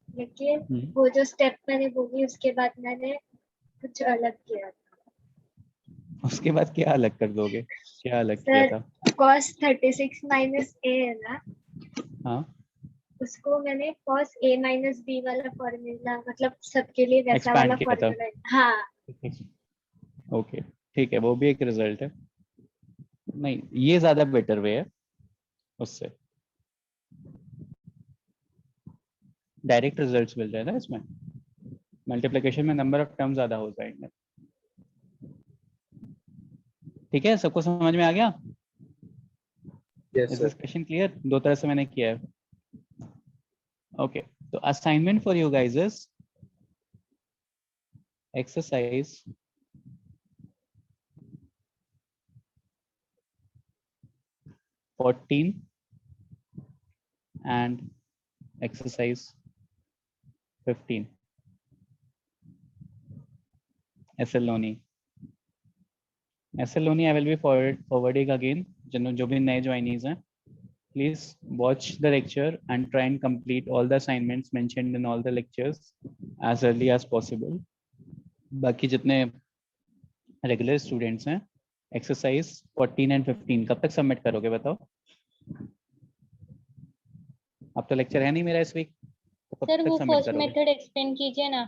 लेकिन हम्म, वो जो स्टेप मैंने बोली उसके बाद मैंने कुछ अलग किया था। उसके बाद क्या अलग कर दोगे? क्या अलग किया सर था? cos 36 माइनस a है ना, हाँ उसको मैंने cos a माइनस b वाला फॉर्मूला, मतलब सबके लिए वैसा एक्सपैंड वाला किया था। फॉर्मूला। हाँ ओके ठीक है, वो भी एक रिजल्ट है। नहीं ये ज्यादा बेटर वे है, उससे डायरेक्ट रिजल्ट्स मिल जाए ना इसमें, मल्टीप्लिकेशन में नंबर ऑफ टर्म ज्यादा हो जाएंगे। ठीक है, सबको समझ में आ गया? Yes, is sir. This question clear? दो तरह से मैंने किया है। ओके, तो assignment for you guys is exercise 14 and exercise 15. SLONI I will be forwarding again. जो भी नए ज्वाइनीज हैं, please watch the lecture and try and complete all the assignments mentioned in all the lectures as early as possible. बाकी जितने regular students हैं, exercise 14 and 15 कब तक submit करोगे बताओ? अब तो लेक्चर है नहीं मेरा इस वीक, तो कब सर तक वो सबमिट फर्स्ट करोगे? मेथड एक्सप्लेन कीजिए ना।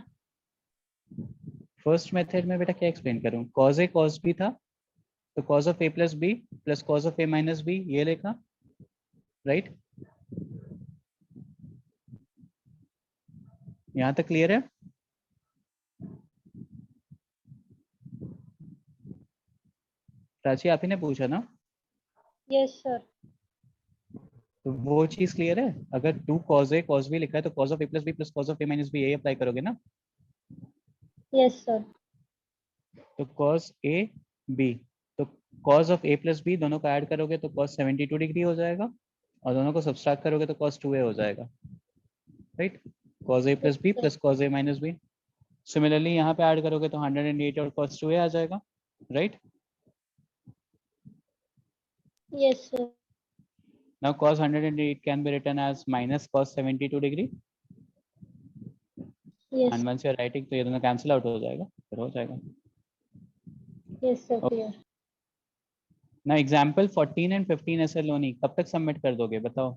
फर्स्ट मेथड में बेटा क्या एक्सप्लेन करूं? cos a cos b था, तो cos of a plus b plus cos of a minus b ये लिखा, राइट? यहाँ तक क्लियर है? प्राची आप ही ने पूछा ना, यस सर। तो वो चीज क्लियर है? अगर 2 cos a cos b लिखा है तो cos of a plus b plus cos of a minus b यही अप्लाई करोगे ना? Yes sir. तो cos a b, तो cos of a plus b दोनों को ऐड करोगे तो cos 72 डिग्री हो जाएगा, और दोनों को सब्सट्रैक्ट करोगे तो cos 2a हो जाएगा, right? cos a plus b plus cos a minus b। Similarly यहाँ पे ऐड करोगे तो 108 और cos 2a आ जाएगा, right? Yes sir. Now cos 108 can be written as minus cos 72 degree, yes and once you are writing तो ये दोनों cancel out हो जाएगा, फिर हो जाएगा। Yes sir clear. Now example 14 and 15 SLONI कब तक सबमिट कर दोगे बताओ?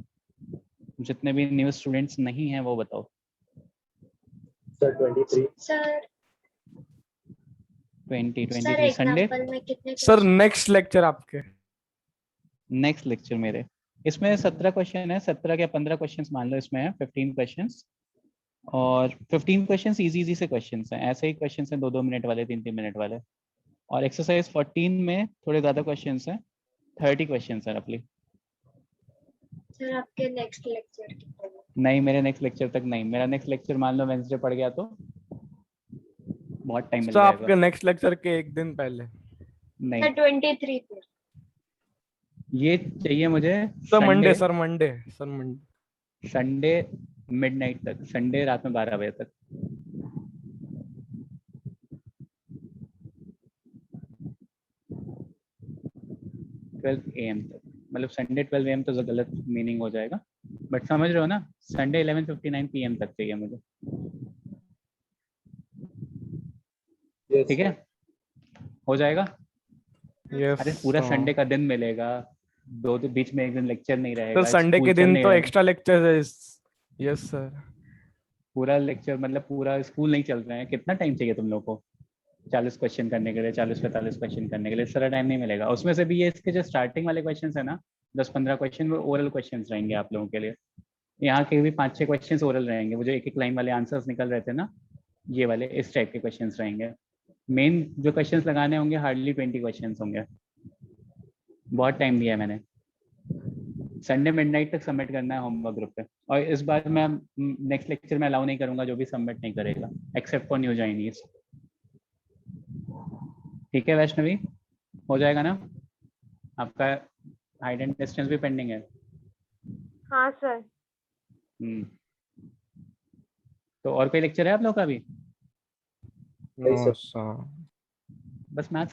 जितने भी न्यू स्टूडेंट्स नहीं हैं वो बताओ। Sir, 23. सर 23 संडे, एग्जांपल में कितने सर question? नेक्स्ट लेक्चर आपके। नेक्स्ट लेक्चर मेरे। इसमें 17 क्वेश्चन है, 17 या 15 क्वेश्चंस मान लो इसमें है, 15 क्वेश्चंस, और 15 क्वेश्चंस इजी से क्वेश्चंस हैं, ऐसे ही क्वेश्चंस हैं 2-2 मिनट वाले, 3-3 मिनट वाले। और एक्सरसाइज 14 में थोड़े ज्यादा क्वेश्चंस हैं, 30 क्वेश्चंस हैं रफली। सर आपके नेक्स्ट लेक्चर कितने? नहीं मेरे नेक्स्ट लेक्चर तक नहीं, मेरा नेक्स्ट लेक्चर मान लो वेंसडे पड़ गया तो बहुत टाइम मिल सर जाएगा। आपके नेक्स्ट लेक्चर के एक दिन पहले। नहीं सर 23 पे। ये चाहिए मुझे sir Monday, sir Monday, sir Monday, Sunday midnight तक, संडे रात में 12 बजे तक। AM तक, मतलब संडे 12 AM तो गलत मीनिंग हो जाएगा, बट समझ रहे हो ना, संडे 11:59 PM तक चाहिए मुझे, Yes, ठीक है? हो जाएगा? Yes. अरे पूरा संडे का दिन मिलेगा, दो तो बीच में एक दिन लेक्चर नहीं तो रहेगा, संडे स्कूल के चल दिन नहीं तो रहेगा, एक्स्ट्रा लेक्चर है। Yes sir. पूरा लेक्चर मतलब पूरा स्कूल नहीं चल रहा है। कितना टाइम चाहिए तुम लोग को 40 क्वेश्चन करने के लिए, 40-45 क्वेश्चन करने के लिए? सारा टाइम नहीं मिलेगा। उसमें से भी ये इसके जो स्टार्टिंग वाले क्वेश्चन है ना, 10-15 क्वेश्चन वो ओरल क्वेश्चन रहेंगे आप लोगों के लिए। यहाँ के भी 5-6 क्वेश्चन ओरल रहेंगे, वो जो एक एक लाइन वाले आंसर्स निकल रहे थे ना, ये वाले इस टाइप के क्वेश्चन रहेंगे। मेन जो क्वेश्चन लगाने होंगे हार्डली 20 क्वेश्चन होंगे। बहुत टाइम दिया है मैंने, संडे मिडनाइट तक सबमिट करना है होमवर्क ग्रुप पे। और इस बार मैं नेक्स्ट लेक्चर में अलाउ नहीं करूंगा जो भी सबमिट नहीं करेगा, एक्सेप्ट फॉर न्यू ज्वाइनीज। ठीक है वैष्णवी, हो जाएगा ना? आपका हाइट एंड डिस्टेंस भी पेंडिंग है। हाँ सर। तो और कोई लेक्चर है आप लोग का भी? Yes, no sir. सर। बस मैथ्स